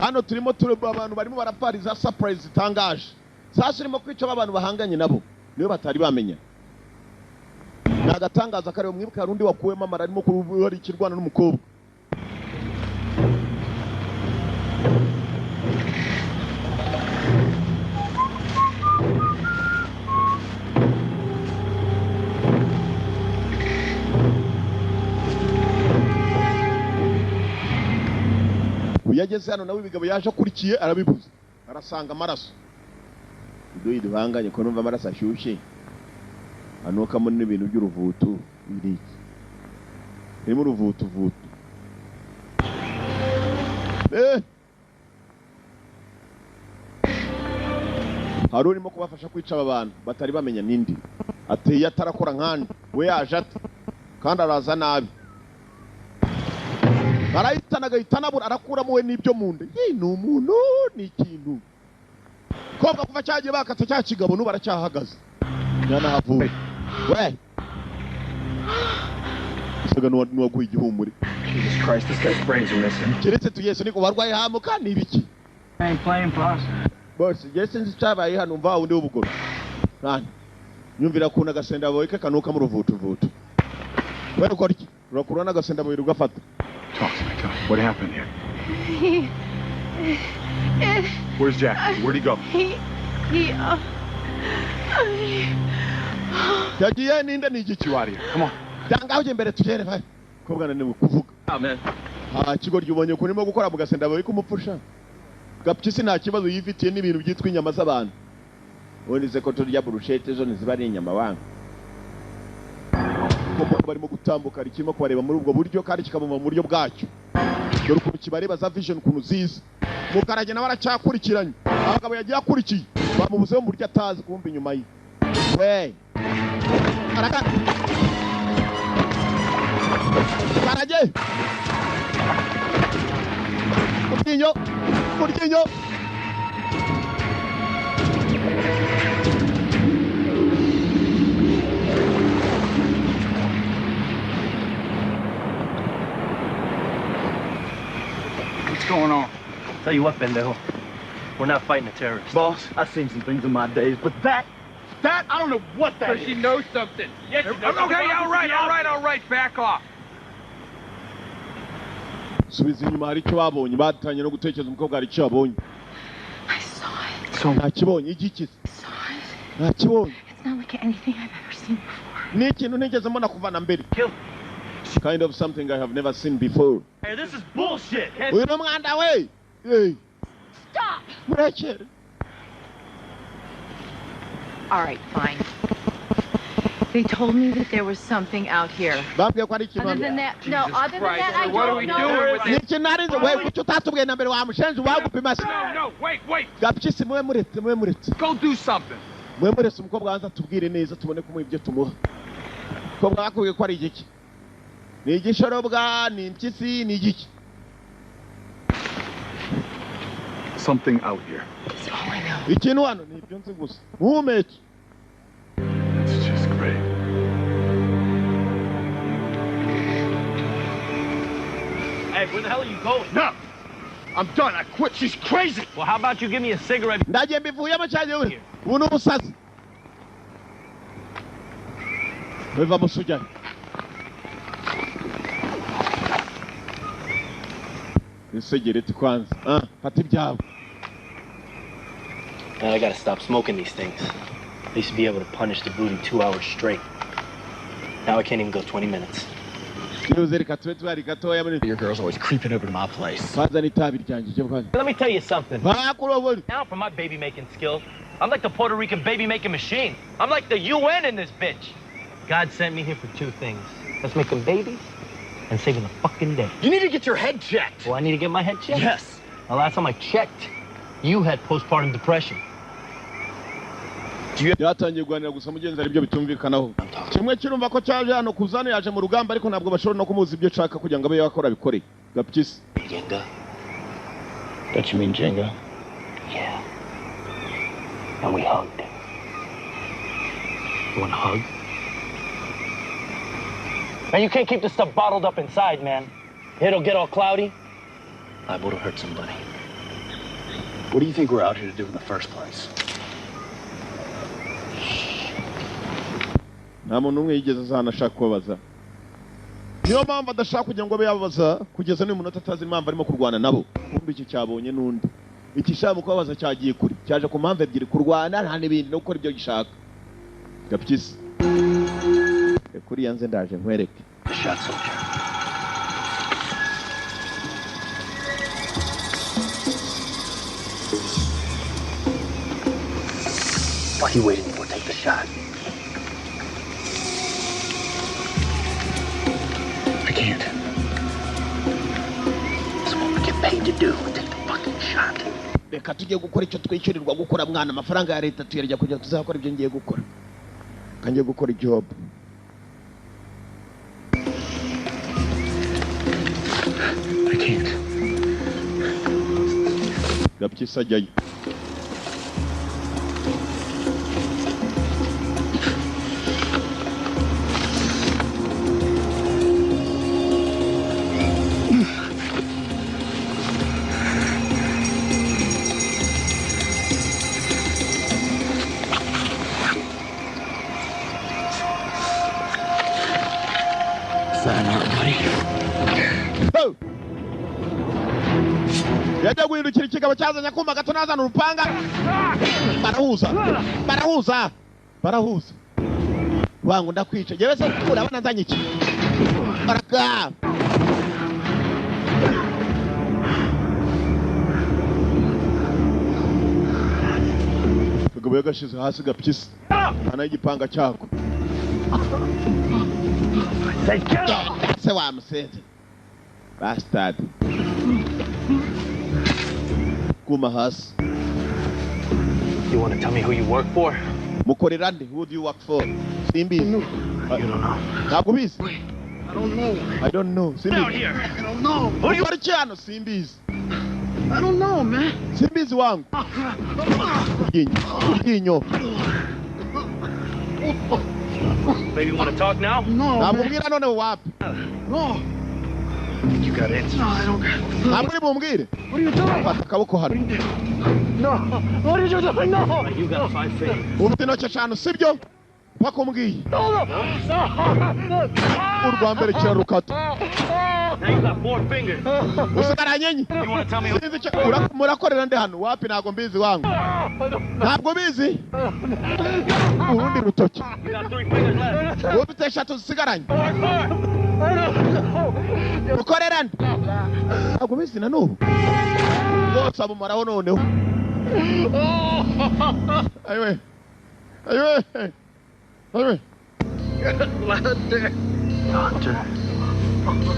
Hano turimo tureba abantu barimo barapariza surprise zitangaje. Sasa urimo kwica abantu bahanganye nabo. Niwe batari bamenya. Nagatangaza kare mwibuka rundi wakuwemo amara arimo kuruhari ikirwana n'umukobwa. Uyageze hano nawe ibigabo yaje akurikiye arabibuza. Arasanga amaraso. Idoyi duhanganye ko numva amaraso ashyushye. Anuka muri ibintu by'uruvutu biriki. Irimo uruvutu vutu. Hari urimo kubafasha kwica aba bantu batari bamenya nindi. Ateye atarakora nkandi. We yaje ate. Kandi araza nabi. Arahitana gahitana bura arakuramo we n'ibyo munde. Ni umuntu ni ikintu. Kobwa kuva cyagiye bakatse cya kigabo n'ubu aracyahagaze. Yana havuye. We. Saga nuwaguye igihumure. Jesus Christ, this guy's brains are missing. Kiretse tuyese niko barwaye hamuka ni ibiki. I ain't playing boss. Boss, Jason cyabaye hano mva undi w'ubugoro. Nani? Nyumvira kuna gasenda boy ke kanuka mu ruvutu vutu. Wewe ukora iki? Urakurana gasenda boy rugafata. Talk to me, tell me. What happened here? Where's Jack? Where'd he go? He yagiye ninde ni igiki wari come on danga uje mbere tugere vai kobwana ni kuvuga amen kigo ryubonye ko nimo gukora mugasenda bari kumupfusha gapyisi nta kibazo yifitiye n'ibintu byitwa inyama z'abantu wonize ko turya bruschette zo niziba ari inyama wanga ko barimo gutambuka rikimo kubareba muri ubwo buryo kandi kikabuma mu buryo bwacyo dore ukuntu kibareba za vision kuntu ziza mukarage na baracyakurikiranye abagabo yagiye akurikiye bamubuzeho mu buryo atazi kumva inyuma ye we karaka karage kurtinyo What's going on? Tell you what, Bendejo. We're not fighting a terrorist. Boss, I've seen some things in my days, but that, I don't know what that is. She knows something. Yes, she knows. Okay, all right. Back off. Subiza inyuma hari icyo babonye batanye no gutekereza umukobwa hari icyo babonye. I saw it. So nakibonye igikize. I saw it. Nakibonye. It's not like anything I've ever seen before. Ni ikintu ntigeze mbona kuva na mbere. Kill. Kind of something I have never seen before. Hey, this is bullshit. Uyu no mwanda we. Hey. Stop! Murekere. All right, fine. They told me that there was something out here. Bambwiye ko ari ikintu. Other than that, no, other than that, I What are we don't know. doing with Ni this? ikintu ari we kucyo utatubwiye na mbere wa mushenzi wagupima se. No, wait. Gapyisi mwe muretse. Go do something. Mwe muretse umukobwa wanza tubwire neza tubone ko mu ibyo tumuha. Umukobwa bakubwiye ko ari igiki. Ni igishorobwa, ni impyisi, ni igiki. Something out here. That's all I know. Ikintu hano ni ibyo nzi gusa. Muhumeke. It's just great. Hey, where the hell are you going? No! I'm done. I quit. She's crazy. Well, how about you give me a cigarette? Ndagiye mbivuyemo cyane we. Ubu ni umusazi. Weva musujya. Cigarette kwanza. Fata ibyawe. Man, I gotta stop smoking these things. I used to be able to punish the booty 2 hours straight. Now I can't even go 20 minutes. Your girl's always creeping over to my place. Let me tell you something. Now for my baby making skills, I'm like the Puerto Rican baby making machine. I'm like the UN in this bitch. God sent me here for 2 things. That's making babies and saving the fucking day. You need to get your head checked. Well, I need to get my head checked? Yes. The last time I checked, you had postpartum depression. Byatangiye kuganira gusa mugenzi ari byo bitumvikanaho. Kimwe kirumva ko cyaje hano kuzana yaje mu rugamba ariko ntabwo bashobora no kumuza ibyo shaka kugira ngo abe yakora bikore. Gapyisi. Jenga. Don't you mean Jenga? Yeah. And we hugged. You want a hug? Man, you can't keep this stuff bottled up inside, man. It'll get all cloudy. Liable to hurt somebody. What do you think we're out here to do in the first place? Nta muntu umwe yigeze azana ashaka kubabaza. Niyo mpamvu adashaka kugira ngo abe yababaza kugeza n'uyu munota atazi impamvu arimo kurwana nabo. Kumbe iki cyabonye n'undi. Iki shaka kubabaza cyagiye kuri. Cyaje ku mpamvu ebyiri kurwana nta n'ibindi no gukora ibyo gishaka. Gapyisi. Kuri yanze ndaje nkwereke. Shot soldier. What are you waiting for? Take the shot. I can't. That's what we get paid to do. Take the fucking shot. Reka tujye gukora icyo twishyurirwa gukora mwana amafaranga ya leta tuyarya kugira tuzakora ibyo ngiye gukora. Kangiye gukora job. I can't. Gapyisi ajyayo. Yajya guhindukira ikigabo cyazanye akumva gato nazana urupanga. Barahuza. barahuza wangu ndakwica jewe se kura abana nzanye iki baraka kagabo yagashize hasi gapyisi ana igipanga cyako se wa museze bastard kuma hasi. You want to tell me who you work for? Mukorerande, who do you work for? Simbi. You don't know. Nakubizi? I don't know. I don't know. Simbi. Out here. I don't know. Who you are chano Simbi's? I don't know, man. Simbi's wangu. Kinyo. Baby, you want to talk now? No, Nakumbira none wapi? No. You got it. No, I don't got it. Namuri bumbwire. What are you doing? Fata kaboko hano. No. What are you doing? No. You got 5 fingers. Ufite intoki eshanu sibyo? Bakumbwiye. No. Urwa mbere kirarukata. Now you got 4 fingers. Usigaranye nye. You want to tell me who... Murakorera nde hano? Wapi ntago mbizi wangu. Ntabwo bizi. Urundi rutoki. You got 3 fingers left. Ufite eshatu zisigaranye. Ukorera nde? Ntabwo bizi na n'ubu. Bose abumaraho noneho. Ayiwe. Ayiwe. Ayiwe. Hunter. Hunter?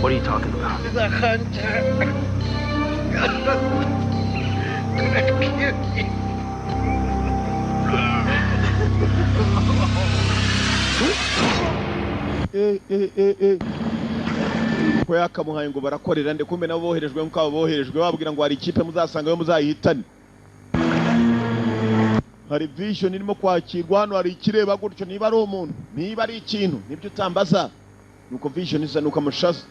What are you talking about? The hunter. Ko yakamuhaye ngo barakorera nde kumbe nabo boherejwe nko abo boherejwe babwira ngo hari ikipe muzasanga yo muzayihitane. Hari vision irimo kwakirwa hano, hari ikireba gutyo niba ari umuntu niba ari ikintu nibyo utambaza nuko vision isa nuko amushaza.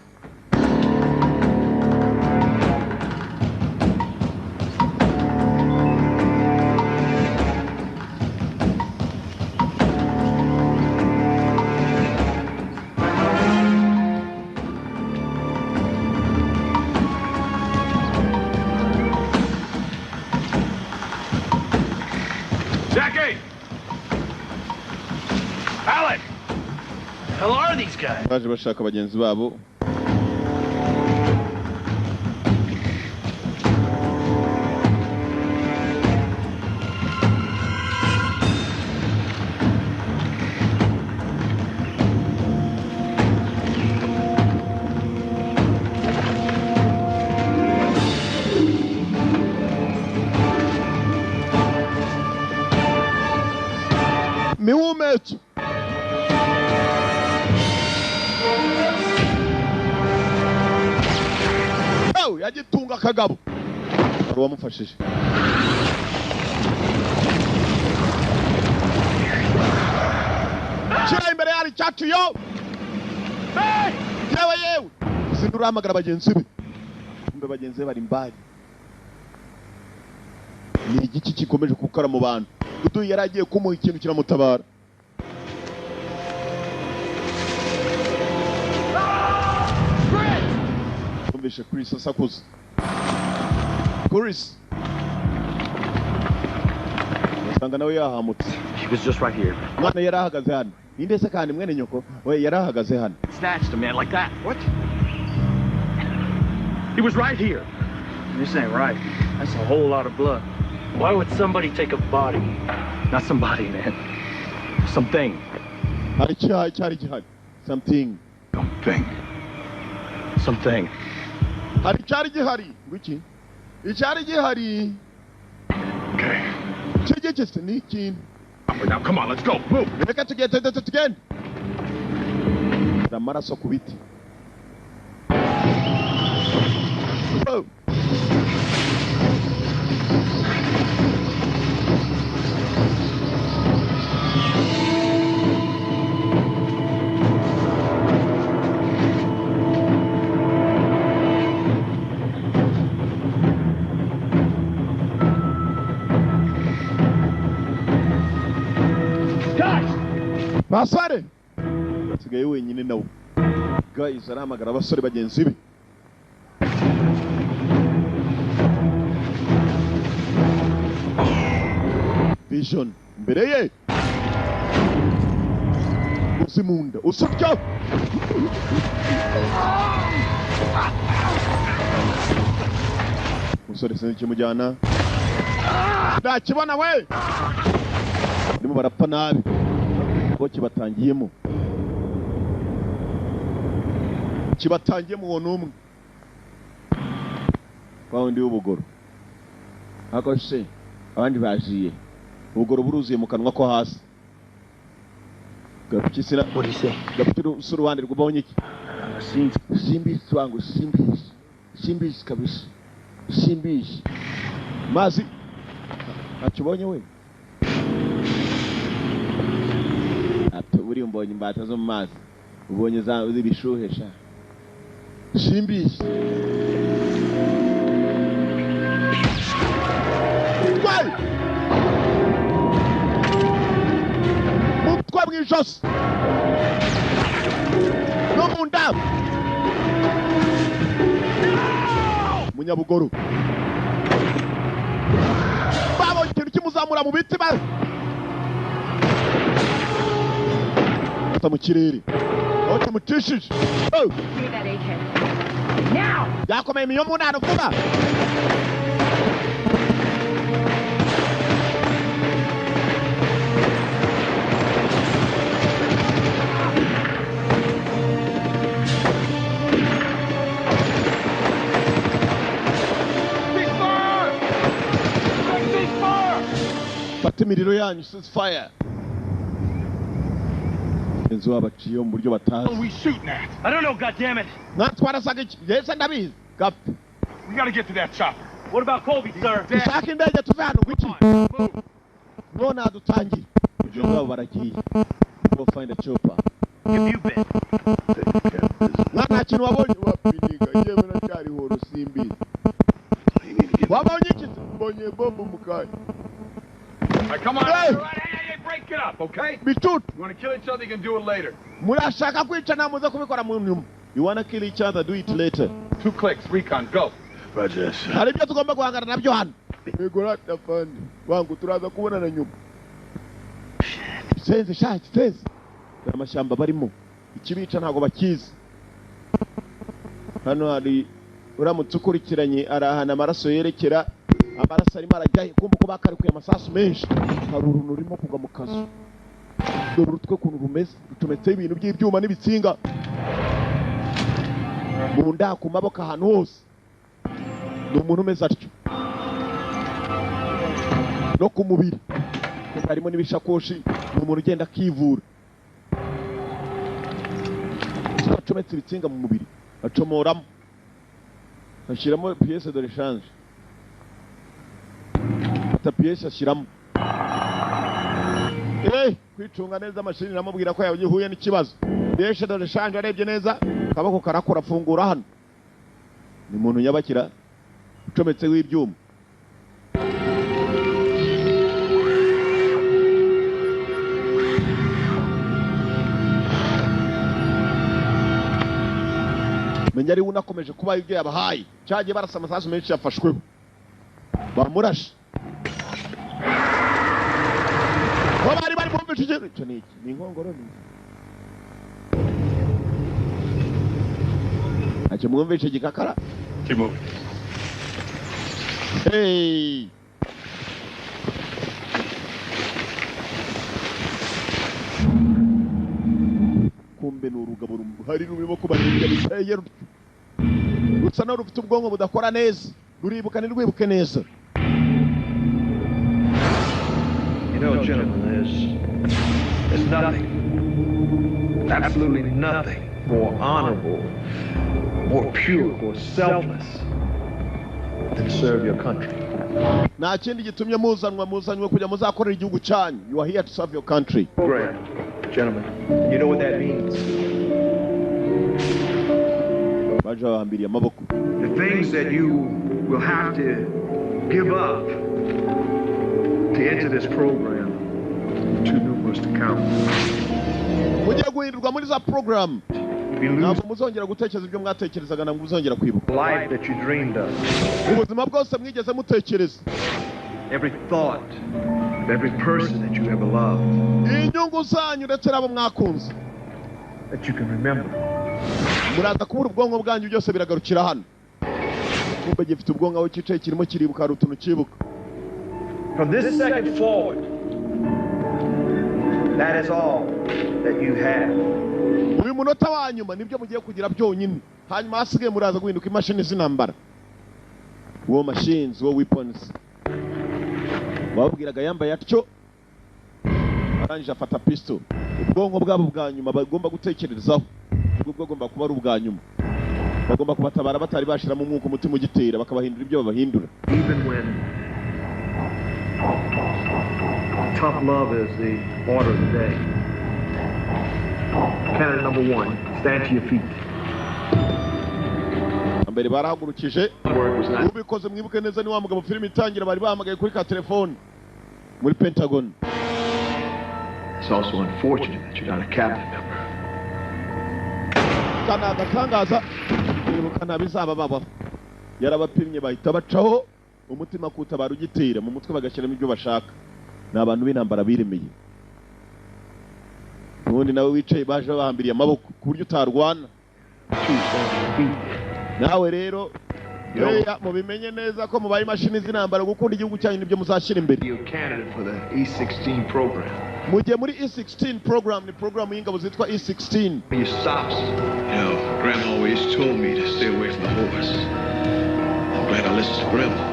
Jackie! Alec! Hell are these guys? Baje bashaka bagenzi babo. Miumet. Oh, yagitunga kagabo. Ari wamufashije. Shira imbere yari cyacu yo. Hey! Yewe. Sindura amagara bagenzi be. Mbe bagenzi bari mbali. Ni igiki kikomeje kukara mu bantu. Dudu yaragiye kumuha ikintu kiramutabara. Umvishe Chris asakuza. Chris. Wasanga nawe yahamutse. He was just right here. Mwana yarahagaze hano. Ninde se kandi mwene nyoko? We yarahagaze hano. Snatched a man like that. What? He was right here. This ain't right. That's a whole lot of blood. Why would somebody take a body? Not somebody, man. Something. Hari cyari gihari. Something. Something. Something. Hari cyari gihari. Wiki? Icyari gihari. Okay. Chegetse ni ikintu. Now, come on, let's go. Move. Reka tugende. Amaraso ku biti. Oh. Basare sigaye wenyine nawe. Guys aramagara abasore bagenzi be. Vision mbere ye. zimunda usutyo umusore sinzi kimujyana ndakibona we ndimo barapfa nabi bo kibatangiyemo uwo n'umwe kwa wundi w'ubugoro ako se abandi bajiye ubugoro buruzuye mu kanwa ko hasi gapikisira gapitiro uruhande rw'ubonye iki simbizi wangu simbizi kabisa simbizi mazi akibonye we ati buri mbonye imbata zo mu mazi ubonye zibishuhesha simbizi mutwa bw'ijosi no mu nda munyabugoro babonye ikintu kimuzamura mu biti ata mu kirere aho kimutishije yakomeye imiyo mu ntano vuba fata imiriro yanyu ceasefire inzu abaciye mu buryo batazi I don't know, goddammit. natwarasaga iki yese ndabizi gap We gotta get to that chopper. What about Colby, sir? dushaka indege tuve hano gwiki none adutangira ibyo ngabo baragiye go find a chopper Have you been? nta kintu wabonye wapiniga yewe nacyari horo simbizi wabonye iki mbonye bombo mukanya All right, come on. Hey! Hey, break it up, okay? bitut You want to kill each other, you can do it later. murashaka kwica namuze kubikora mu nyuma you wanna kill each other do it later 2 clicks, recon, go. Roger. hari ibyo tugomba guhangana nabyo hano yego ratafandi wangu turaza kubonana nyuma senze shaki senze amashyamba barimo ikibica ntago bakizi hano hari uramutse ukurikiranye arahana amaraso yerekera amaraso arimo arajyaye kumva ko bakarikuye amasasu menshi hari uruntu rurimo kugwa mu kazu dore urutwe kuntu rumeze rutumetseho ibintu by'ibyuma n'ibitsinga mu nda ku maboko ahantu hose ni umuntu umeze atyo no ku mubiri harimo n'ibishakoshi ni umuntu ugenda akivura acometse ibitsinga mu mubiri acomoramo ashyiramo piyese de rechange ata piyese ashyiramo kwicunga neza amashini namubwira ko yahuye n'ikibazo piyese de rechange arebye neza akaboko karakora afungura hano ni umuntu nyabakira ucometseho ibyuma menya ari unakomeje kuba ibyo yabahaye cyagiye barasa amasasu menshi yafashweho bamurashe bari bumvise icyo ni iki ni inkongoro ni ntacyo mwumvise gikakara Keep hey kumbe n'urugabo hari rurimo kubarinda biteye rutsa no rufite ubwonko budakora neza ruribuka nirwibuke neza. You know, gentlemen, there's nothing, absolutely nothing more honorable, more pure, more selfless than to serve your country. Nta kindi gitumye muzanywe kujya muzakorera igihugu cyanyu. You are here to serve your country. Great, gentlemen. You know what that means? Baje bahambiriye amaboko. The things that you will have to give up to enter this program are too numerous to count. Mugiye guhindurwa muri za program. Ntabwo muzongera gutekereza ibyo mwatekerezaga ntabwo muzongera kwibuka. Life that you dreamed of. Ubuzima bwose mwigeze mutekereza. Every thought, every person that you ever loved. Inyungu zanyu ndetse n'abo mwakunze. that you can remember. Muraza kubura ubwonko bwanyu byose biragarukira hano. Kumbe gifite ubwonko aho cyicaye kirimo kiribuka hari utuntu kibuka. From this second forward, that is all that you have. Uyu munota wa nyuma nibyo mugiye kugira byonyine. Hanyuma hasigaye muraza guhinduka imashini z'intambara. War machines, war weapons. Babwiraga yambaye atyo. Arangije afata pistol. Ubwonko bwabo bwa nyuma bagomba gutekerezaho. Ubwo bwagomba kuba ari ubwa nyuma. Bagomba kubatabara batari bashiramo umwuka umutima ugitera bakabahindura ibyo babahindura. Even when tough love is the order of the day. Candidate number 1, stand to your feet. Ambere barahagurukije. Ubikoze mwibuke neza ni wa mugabo film itangira bari bahamagaye kuri ka telefone muri Pentagon. It's also unfortunate that you're not a cabinet member. Kana gatangaza nibuka nabizaba baba. Yarabapimye bahita bacaho umutima kutabara ugitera mu mutwe bagashyiramo ibyo bashaka. Nabantu b'intambara biremeye. Ubundi nawe wicaye baje bahambiriye amaboko ku buryo utarwana. Nawe rero mubimenye neza ko mubaye imashini z'intambara gukunda igihugu cyanyu nibyo muzashyira imbere. You're a candidate for the E16 program. Mugiye muri E16 program ni program y'ingabo zitwa E16. You stops. You know, Grandma always told me to stay away from the horse. I'm glad I listened to Grandma.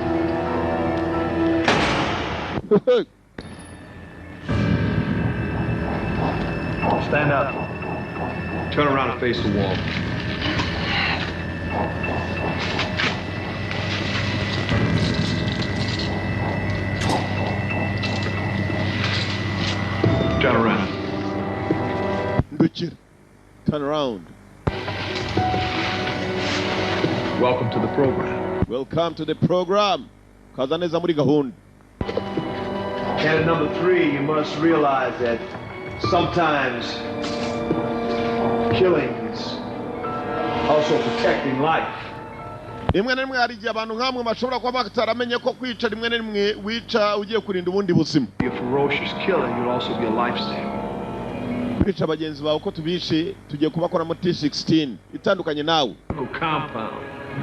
Stand up. Turn around and face the wall. Turn around. Turn around. Welcome to the program. Welcome to the program. Kazaneza muri gahunda. Candidate number 3, you must realize that sometimes killing is also protecting life. Rimwe na rimwe hari igihe abantu nkamwe bashobora kuba bataramenye ko kwica rimwe na rimwe wica ugiye kurinda ubundi buzima. If a ferocious killer, you'll also be a lifesaver. Kwica abagenzi bawe ko tubishe tugiye kubakora mu T16 itandukanye nawe. Compound.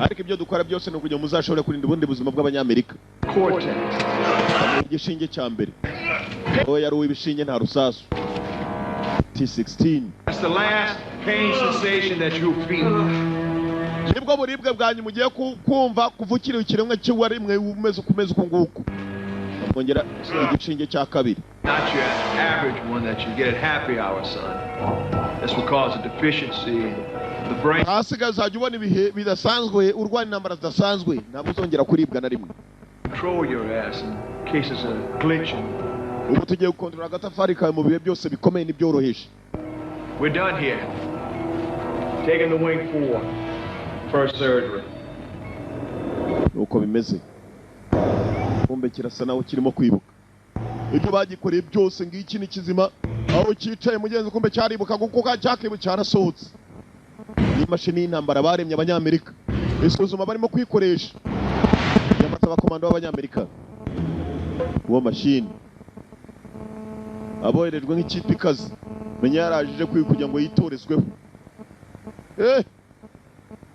Ariko ibyo dukora byose ni ukugira ngo muzashobore kurinda ubundi buzima bw'abanyamerika. Cortex. Igishinge cya mbere. Oya yari uw'ibishinge nta rusasu. T16. That's the last pain sensation that you'll feel. Nibwo buribwe bwanyu mugiye kumva kuvukira ikiremwe cy'uwa rimwe umeze ukomeza uko nguko. Kongera igishinge cya kabiri. Not your average one that you get at happy hour, son. That's because of deficiency in the brain. Hasigaye uzajya ubona ibihe bidasanzwe urwana intambara zidasanzwe ntabwo uzongera kuribwa na rimwe. Control your ass in cases of glitching. Ubu tugiye gukontorora agatafari kawe mu bihe byose bikomeye n'ibyoroheje. We're done here. Taking the wing 4. First surgery. Nuko bimeze. Kumbe kirasa naho kirimo kwibuka. Ibyo bagikoreye byose ngiki ni kizima. Aho cyicaye mugenzi kumbe cyaribuka kuko cyakibu cyarasohotse. Ni mashini y'intambara baremye abanyamerika. Isuzuma barimo kwikoresha. Yamata abakomando b'abanyamerika. Uwo mashini. Aboherejwe nk'ikipe ikaze. Menya yarajije kugira ngo yitorezweho.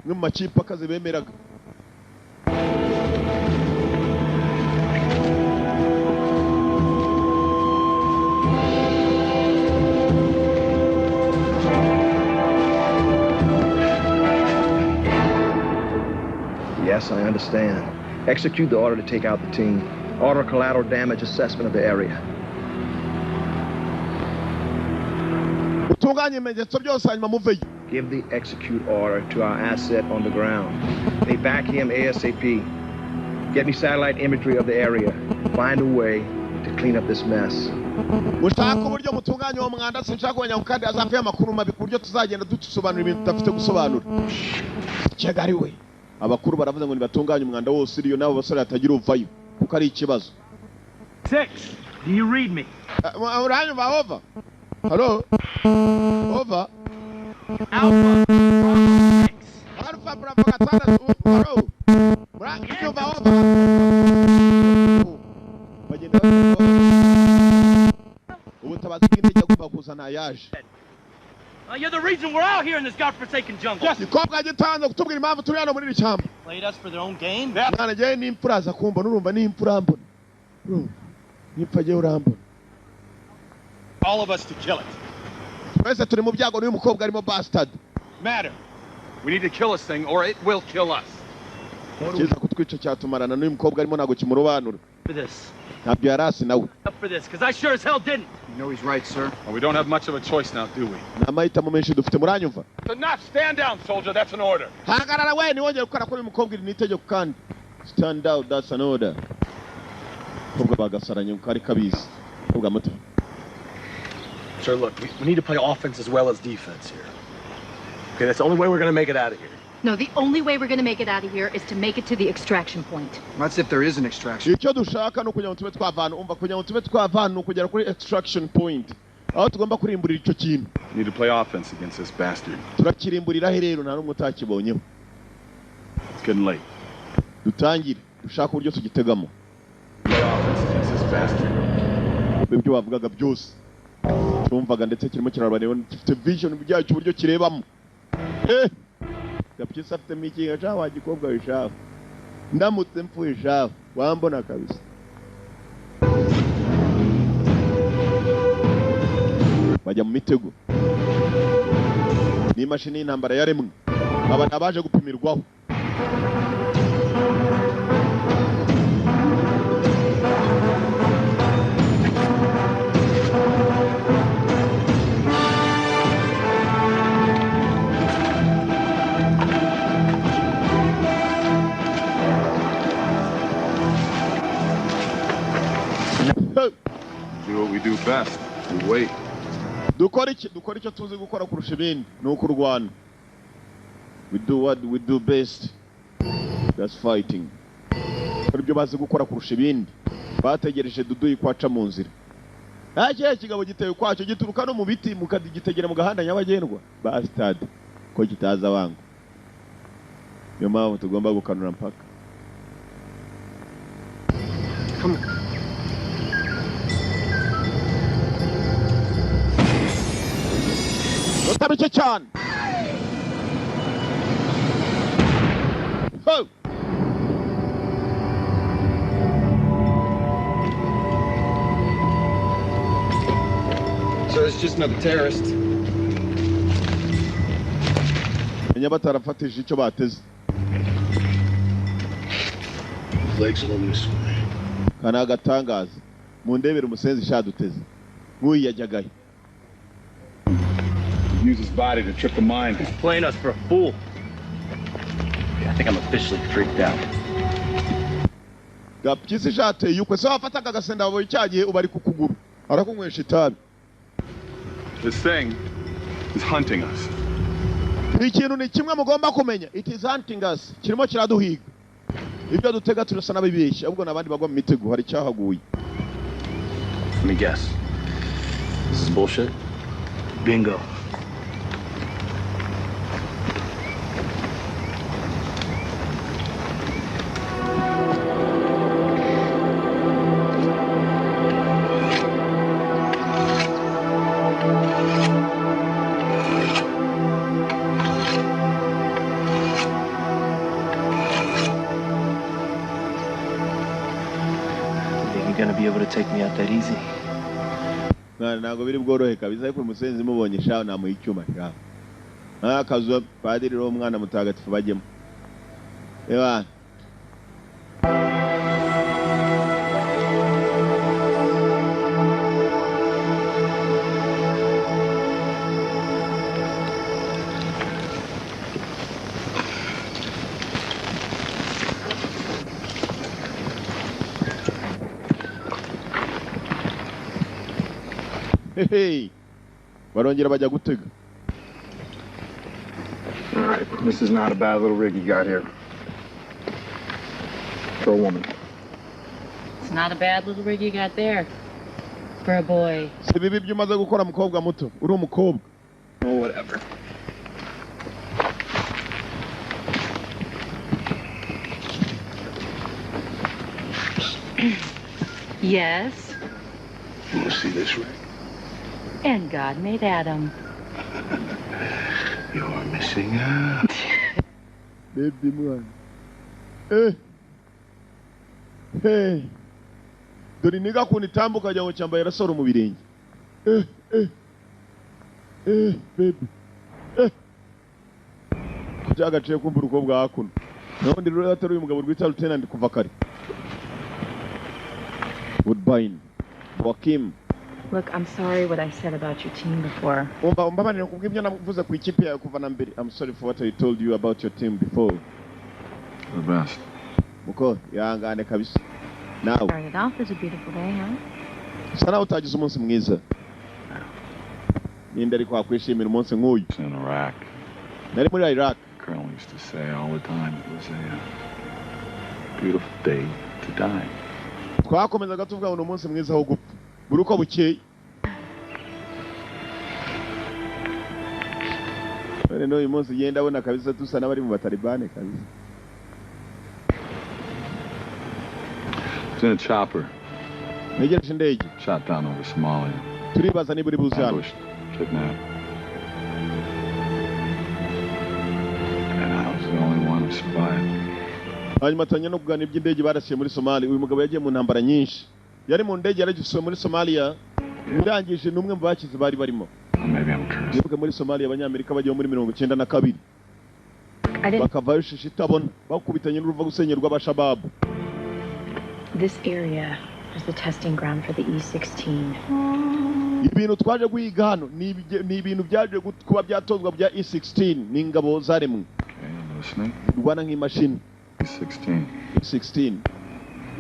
Mu makipe akaze bemeraga. Yes, I understand. Execute the order to take out the team. Order collateral damage assessment of the area. Give the execute order to our asset on the ground. They back him ASAP. Get me satellite imagery of the area. Find a way to clean up this mess. Mushaka uburyo mutunganya uwo mwanda sinshaka kubanya kandi azavuye amakuru mabi ku buryo tuzagenda dusobanura ibintu tudafite gusobanura. Cyagari we. Abakuru baravuze ngo nibatunganye umwanda wose iriyo nabo basore atagira uvayo kuko ari ikibazo. 6. Do you read me? Uranyumva over? Hello? Over? Alpha. Alpha Bravo Katana. Hello? Uranyumva over? Bagenda ubutabazi bw'indege agomba kuzana yaje. You're the reason we're out here in this godforsaken jungle. Gikobwa gitanze kutubwira impamvu turi hano muri iri shyamba. Played us for their own game. Mwana njyewe n'imfura aza kumbona urumva n'imfura mbona. Nipfa njyewe urambona. All of us to kill it. Twese turi mu byago n'uyu mukobwa arimo bastard. Matter. We need to kill this thing or it will kill us. Kiza kutwica cyatumarana n'uyu mukobwa arimo ntago kimurobanura. For this. Ntabyo yarasi nawe. Up for this, because I sure as hell didn't. You know he's right, sir. Well, we don't have much of a choice now, do we? Namahitamo menshi dufite muranyumva. Enough. Stand down, soldier. That's an order. Hagarara we niwongere gukora kuri uyu mukobwa iri n'itegeko kandi. Stand out, that's an order. Mukobwa bagasaranye kari kabisi. Mukobwa muto. Sir, look, we need to play offense as well as defense here. Okay, that's the only way we're going to make it out of here. No, the only way we're going to make it out of here is to make it to the extraction point. That's if there is an extraction. Icyo dushaka no kugira ngo tube twavana umva kugira ngo tube twavana kugera kuri extraction point. Aho tugomba kurimburira icyo kintu. We need to play offense against this bastard. Turakirimburira rero nta n'umwe utakibonyeho. It's getting late. Dutangire dushaka uburyo tugitegamo. Play offense against this bastard. Ibyo bavugaga byose. Tumvaga ndetse kirimo kirabareba gifite vision byacyo uburyo kirebamo. Gapyisa afite mikinga cyawa gikobwa wishaho. Ndamutse mpfuye shaho wambona kabisa. Bajya mu mitego. Ni mashini y'intambara yaremwe. Abantu abaje gupimirwaho. Do what we do best. We wait. Dukora icyo tuzi gukora kurusha ibindi ni ukurwana. We do what we do best. That's fighting. Kuri byo bazi gukora kurusha ibindi. Bategereje Dudu ikwaca mu nzira. Ntakihe kigabo giteye kwacyo gituruka no mu biti mukagitegera mu gahanda nyabagendwa. Bastard. Ko kitaza wangu. Niyo mpamvu tugomba gukanura mpaka. Come on. Utabice cyane. Ho. So it's just another terrorist. Menya batarafatije icyo bateze. Legs along this way. Kana agatangaza. Mu ndebere umusenzi shaduteze. Nk'uyu yajyagaye. Use his body to trip the mind. He's playing us for a fool. I think I'm officially freaked out. Gapyisi jate yukwe so afataga gasenda abo icyagiye ubari kukuguru. Arakunywesha itabi. This thing is hunting us. Ikintu ni kimwe mugomba kumenya. It is hunting us. Kirimo kiraduhiga. Ibyo dutega turasa nabibeshya ahubwo nabandi bagwa mu mitego hari cyahaguye. Let me guess. This is bullshit? Bingo. Gonna be able to take me out that easy. Ntabwo biri bworohe kabisa ariko umusenzi mubonye shaho namuha icyuma shaho. Akazuba padiri ro mwana mutagatifu bajyemo. Ewa. Hey, barongera bajya gutega. All right, this is not a bad little rig you got here. For a woman. It's not a bad little rig you got there. For a boy. Si bibi byo umaze gukora mukobwa muto. Uri umukobwa. Oh, whatever. Yes. You want to see this rig? And God made Adam. singer. Baby mwana. Hey. Dore niga kunitambuka jya ngo cyambaye rasoro mu birenge. Baby. Byagaciye kumva uruko bwa hakuno. None rero atari uyu mugabo rwita Lieutenant kuva kare. Woodbine. Joaquim. Look, I'm sorry what I said about your team before. I'm sorry for what I told you about your team before. The best. Now. Started off as a beautiful day, huh? Sana utagize umunsi mwiza. Ninde ariko akwishimira umunsi nk'uyu. In Iraq. Nari muri Iraq. Colonel used to say all the time it was a beautiful day to die. Twakomezaga tuvuga ngo umunsi mwiza wo gupfa. Buri uko bukeye. None uyu munsi yenda abona kabisa tusa n'abari mu batalibane kabisa. It's in a chopper. Negereje indege. Shot down over Somalia. Turibaza niba uri buze hano. Kidnapped. And I was the only one who survived. Hanyuma tanya no kuganira iby'indege barasiye muri Somalia. Uyu mugabo yagiye mu ntambara nyinshi. Yari mu ndege yaragisuye muri Somalia. Birangije numwe mu bakize bari barimo. Maybe I'm cursed. Nibuke muri Somalia abanyamerika bagiye muri 92 bakavayo shishi itabona bakubitanye n'uruva gusenyerwa abashabab. This area is the testing ground for the E-16. Ibintu twaje guhiga hano ni ibintu byaje kuba byatozwa bya E-16 n'ingabo zaremwe. Listening. Rwana nk'imashini. E-16. E-16.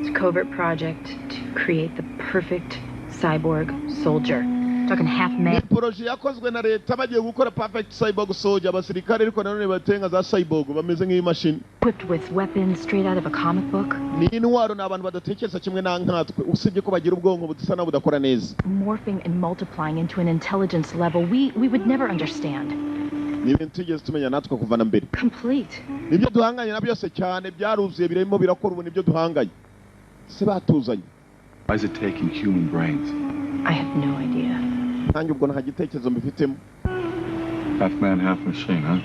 It's a covert project to create the perfect cyborg soldier. Talking half man. Proje yakozwe na leta bagiye gukora perfect cyborg soldier abasirikare ariko nanone batenga za cyborg bameze nk'imashini. Equipped with weapons straight out of a comic book. Ni intwaro n'abantu badatekereza kimwe na nkatwe usibye ko bagira ubwonko budasa na budakora neza. Morphing and multiplying into an intelligence level we would never understand. Ni ibintu tugeze tumenya natwe kuva na mbere. Complete. Nibyo duhanganye na byose cyane byaruzuye birimo birakora ubu nibyo duhanganye. Se batuzanye. Why is it taking human brains? I have no idea. Nanjye ubwo nta gitekerezo mbifitemo. Half man, half machine, huh?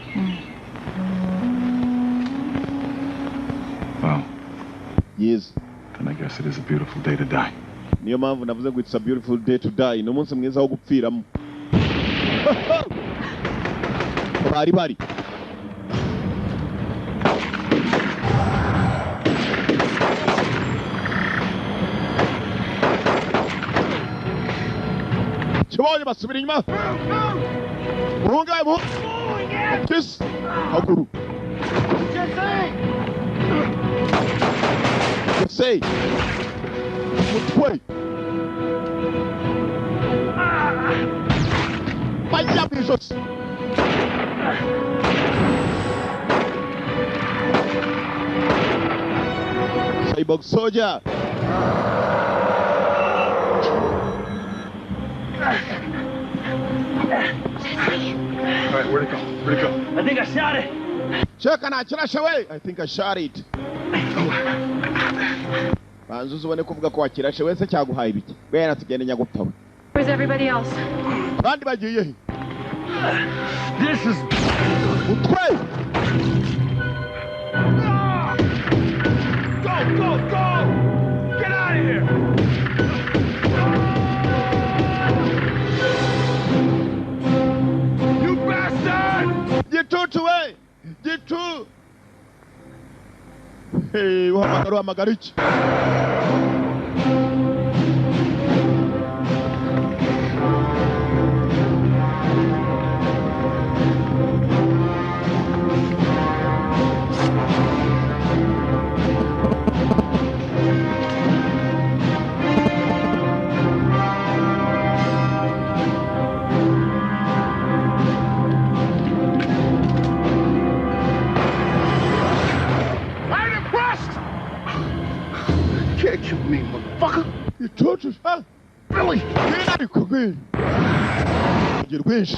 Well. Yes. Then I guess it is a beautiful day to die. Niyo mpamvu navuze ngo it's a beautiful day to die. Ni umunsi mwiza wo gupfiramo. Bari. Kibonye basubira inyuma. Muhungaye mu. Kiss. Haguru. Say. Mutwe. Vaya bijos. Cyborg soldier. All right, where'd it go? Where'd it go? I think I shot it. Check and I think I shot it. Banzuzu ubone kuvuga ko wakirashe wese cyaguhaye ibiki. Bera tugende nyagupfa. Where's everybody else? Bandi bagiye he? This is Mutwe. Go! Get out of here! You bastard! Gitutu we! Gitu! Hey, uhamagara iki? Can't shoot me, motherfucker. You tortured, huh? Really? Get out of here. Get wish.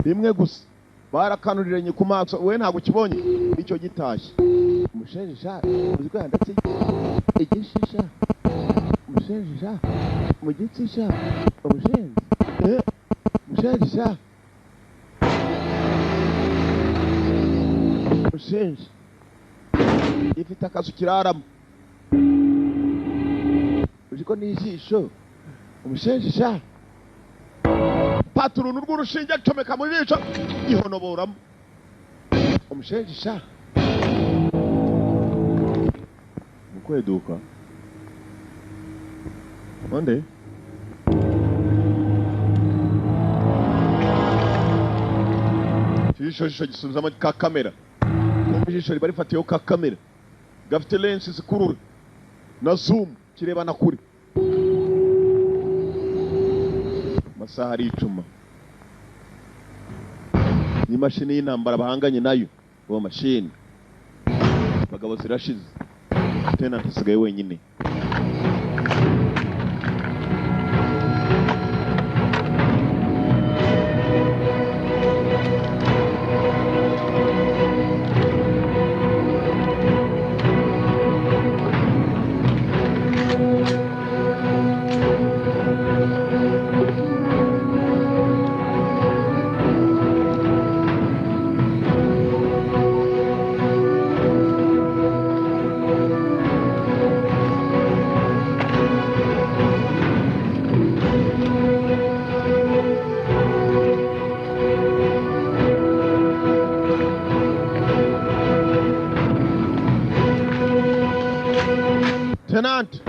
Rimwe gusa barakanuranye ku maso we ntago kibonye icyo gitashye umushenjisha uziko yandatse igishisha umushenjisha mu gitsisha umushenji umushenjisha umushenji ifite akazu kiraramo uziko n'ijisho umushenjisha paturunu rw'urushinge acomeka mu jisho ihonoboramo umushenjisha mukweduka onde ijisho gisubizamo ka kamera ijisho riba rifatiyeho ka kamera gafite lensi zikurura na zoom kirebana kure amasaha aricuma n'imashini y'intambara bahanganye nayo uwo mashini abagabo zirashize tena ntisigaye wenyine Tenant.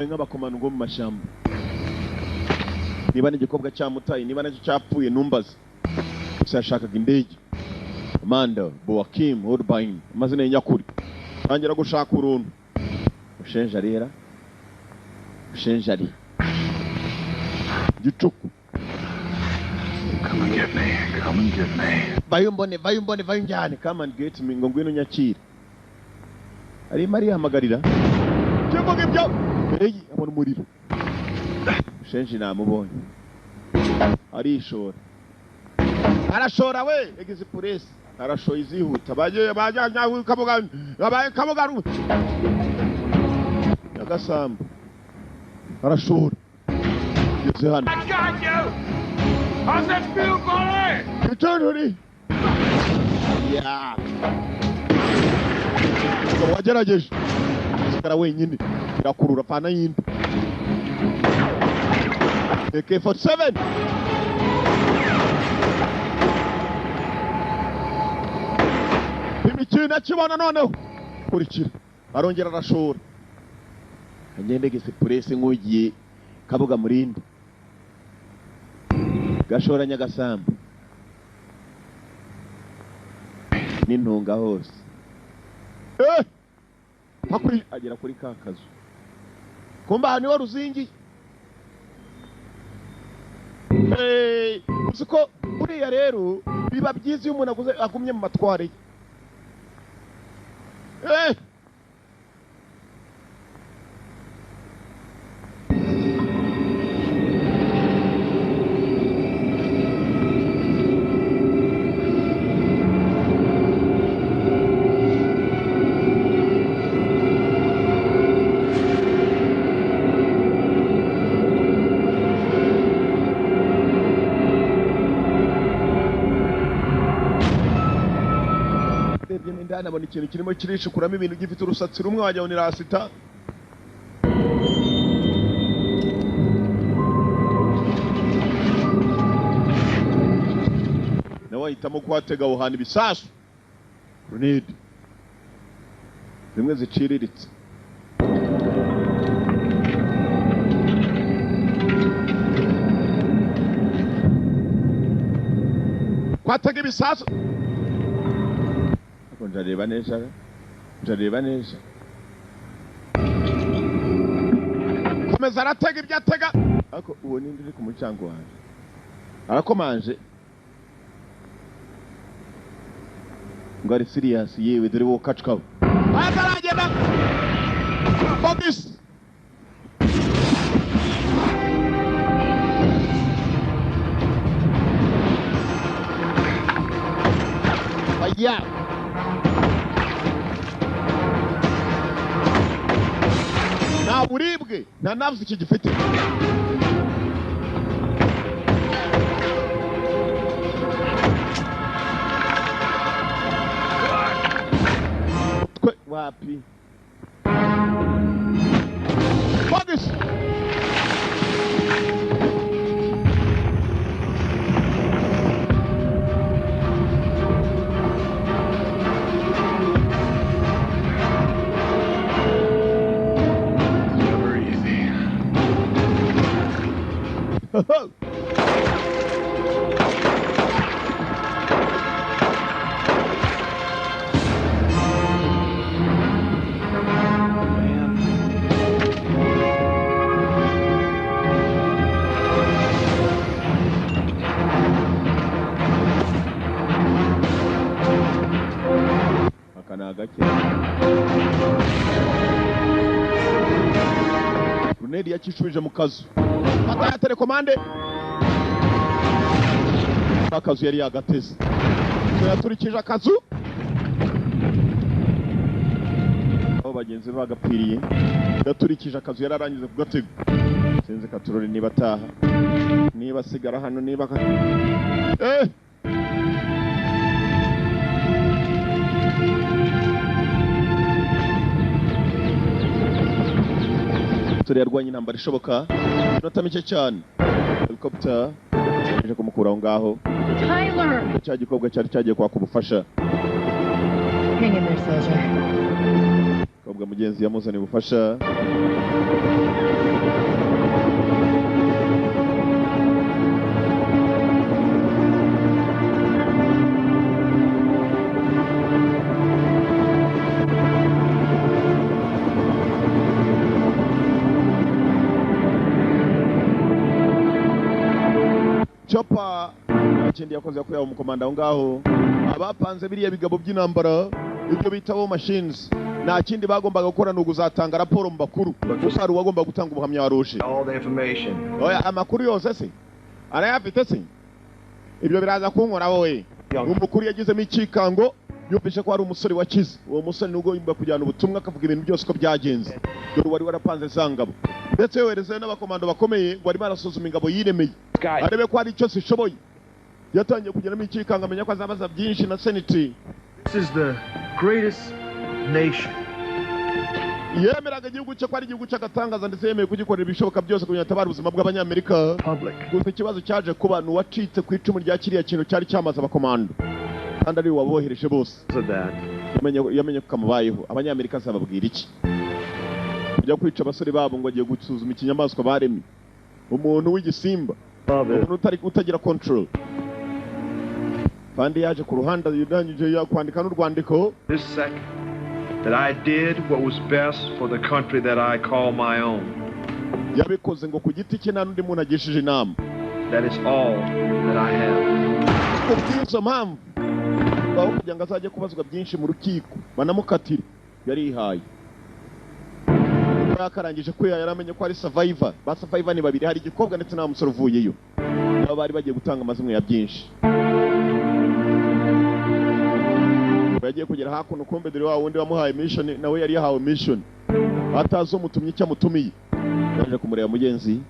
Wenga bakomana ngo mu mashamba. Niba n'igikobwa cyamutaye, niba nacyo cyapfuye numbaze. Cyashakaga indege. Amanda, Boakim, Urbain, amazina y'inyakuri. Tangira gushaka uruntu. Ushenja rera. Ushenja ri. Gicuku. Come and get me. Come and get me. Bayumbone, bayunjane. Come and get me. Ngo ngwino nyakira. Ari Maria hamagarira. Cyemboge ibyo. Eyi, abona umuriro. Ushenje namubonye. Arishora. Arashora we, egize police. Arashoye izihuta. Bajya kabuga. Abaye kabuga. Nagasambu. Arashora. Yeze hano. I got you. How's that feel, boy? Return, honey. Yeah. Wagerageje. Sikara wenyine. Irakurura pana yindi. AK-47. Imikino kibona noneho. Kurikira. Arongera arashora. Agende gise police nk'ugiye kabuga murindi. Gashora Nyagasambu n'intunga hose hakuri agera kuri kakazu kumba ni wa ruzingi usiko buriya rero biba byiza iyo umuntu agumye mu matware nabona ikintu kirimo kirishukuramo ibintu gifite urusatsi rumwe wajya ngo ni rasita nawe ahitamo kuhatega aho hantu ibisasu grenade zimwe ziciriritse kwatega ibisasu ndareba neza komeza aratega ibyo atega ariko uwo nindi uri ku mucyango wanjye arakomanje ngo ari serious yewe dore wo kacukabo ataragenda focus Yeah. Nta buribwe, nta nerves iki gifite. Wapi? Focus. Never easy. Brunei yakishubije mu kazu. Fata ya telekomande. Akazu yari yagateze. So yaturikije akazu. Abo bagenzi bagapiriye. Yaturikije akazu yararangize kugatega. Sinzi katurore niba taha. Niba sigara hano niba Turi yarwanye intambara ishoboka. Inota mike cyane. Helicopter yaje kumukura aho ngaho. Tyler. Cya gikobwa cyari cyagiye kwaka ubufasha. Hang in there, soldier. Kobwa mugenzi yamuzaniye ubufasha. Chopper akindi yakoze yakuye umukomanda ngaho abapanze biriya bigabo by'intambara ibyo bitaho machines nta kindi bagombaga gukora no guzatanga raporo mu bakuru usari wagomba gutanga ubuhamya waroshe All the information. oya amakuru yose se arayafite se ibyo biraza kunkora wowe umukuru yagizemo ikikango yumvise ko ari umusore wakize uwo musore nubwo yimba kujyana ubutumwa akavuga ibintu byose ko byagenze dore wari warapanze zangabo ndetse yohereze n'abakomando bakomeye ngo ari barasuzuma ingabo yiremeye arebe ko hari icyo sishoboye yatangiye kugeramo ikikanga amenya ko azabaza byinshi na senate. This is the greatest nation. Yemeraga igihugu cye ko ari igihugu cy'agatangaza ndetse yemeye kugikorera ibishoboka byose kugira tabara ubuzima bw'abanyamerika. Gusa ikibazo cyaje kuba n'uwacitse ku icumu rya kiriya kintu cyari cyamaze abakomando kandi ari wabohereje bose. Yamenye ko kamubayeho abanyamerika zababwira iki kujya kwica abasore babo ngo agiye gusuzuma ikinyamaswa baremye umuntu w'igisimba umuntu utagira control kandi yaje ku ruhande yudanyije yakwandika n'urwandiko This second that I did what was best for the country that I call my own. Yabikoze ngo ku giti cye nta n'undi muntu agishije inama. That is all that I have. Kubw'izo mpamvu baho kugira ngo azajye kubazwa byinshi mu rukiko banamukatire yarihaye. Yakarangije ko yaramenye ko ari survivor. Ba survivor ni babiri hari igikobwa ndetse na musore uvuyeyo. Nabo bari bagiye gutanga amazimwe ya byinshi. Bagiye kugera hakuno kumbe dore wa wundi wamuhaye mission nawe yari yahawe mission. Atazo mutumye icyo mutumiye. Yaje kumureba mugenzi.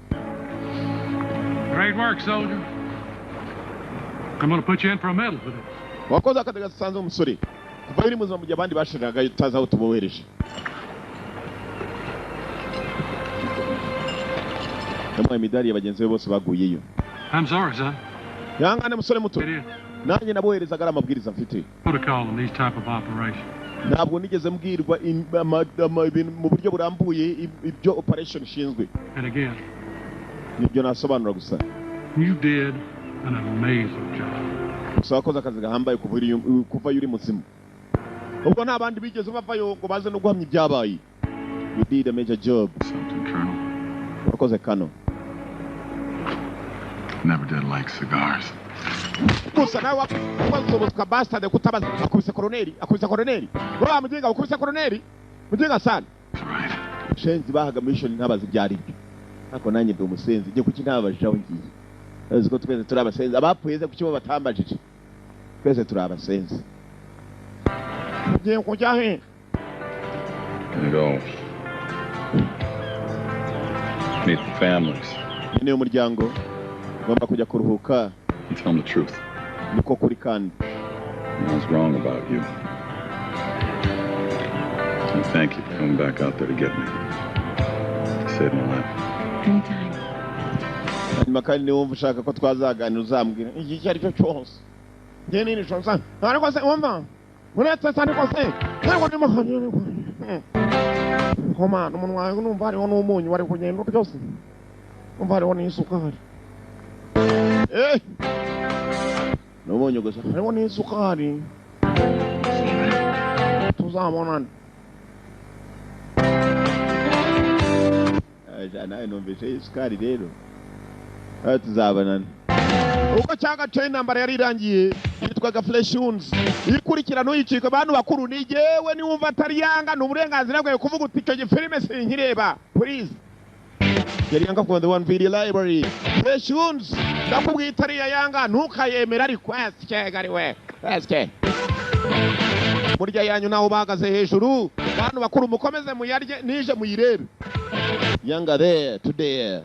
Great work, soldier. I'm going to put you in for a medal for this. Wakoze akadaga sanze umusore. Kuva biri muzima mu gihe abandi bashiraga utaza aho tubohereje. Namwe midari y'abagenzi be bose baguyeyo. I'm sorry, son. Yangane musore muto. Nanjye naboherezaga amabwiriza mfite. Protocol in these type of operations. Ntabwo nigeze mbwirwa mu buryo burambuye ibyo operation ishinzwe. And again, nibyo nasobanura gusa. You did an amazing job. Gusa wakoze akazi gahambaye kuva yuri muzima. Ubwo nta bandi bigeze bavayo ngo baze no guhamya ibyabaye. You did a major job. Something, Colonel. Wakoze kano. Never did like cigars. Gusa nawe wakozobotwa bastard kutabaza akubise koroneri. Wa muginga akubise koroneri. Muginga sana. Shenzi bahaga mission ntabazi byari byo. Ako nanjye ndi umusenzi ngiye kuki ntabajaho ngiye. Aziko twese turi abasenzi abapfuye kuki bo batambajije. Twese turi abasenzi. ugiye kujya he? Gonna go meet the families. Ni umuryango ngomba kujya kuruhuka. And tell them the truth. Niko kuri kandi. I was wrong about you. And thank you for coming back out there to get me. You saved my life. Anytime. Hanyuma kandi niwumva ushaka ko twazaganira uzambwira iki ari cyo cyose. Njye nini shonsa? Ariko se wumva? Uretse sani ko se? Ntabwo ndimo hanyuma. Koma n'umuntu wawe numva hariho n'umunyu wari kugenda byose. Numva hariho n'isukari. N'umunyu gusa hariho n'isukari. Tuzabonana. Nawe numvise isukari rero. Tuzabonana. Uko cyanga chain number yari irangiye yitwaga Flash Wounds. Ikurikirana uyicika abantu bakuru ni jewe niwumva atari yanga n'uburenganzira bwawe kuvuga uti icyo filime sinkireba. Please. Yari yanga from the one video library. Flash Wounds. Ndakubwiye itari yanga ntukayemera request cyegari we. Aske. Murya yanyu naho bahagaze hejuru. Abantu bakuru mukomeze muyarye nije muyirebe. Yanga there today.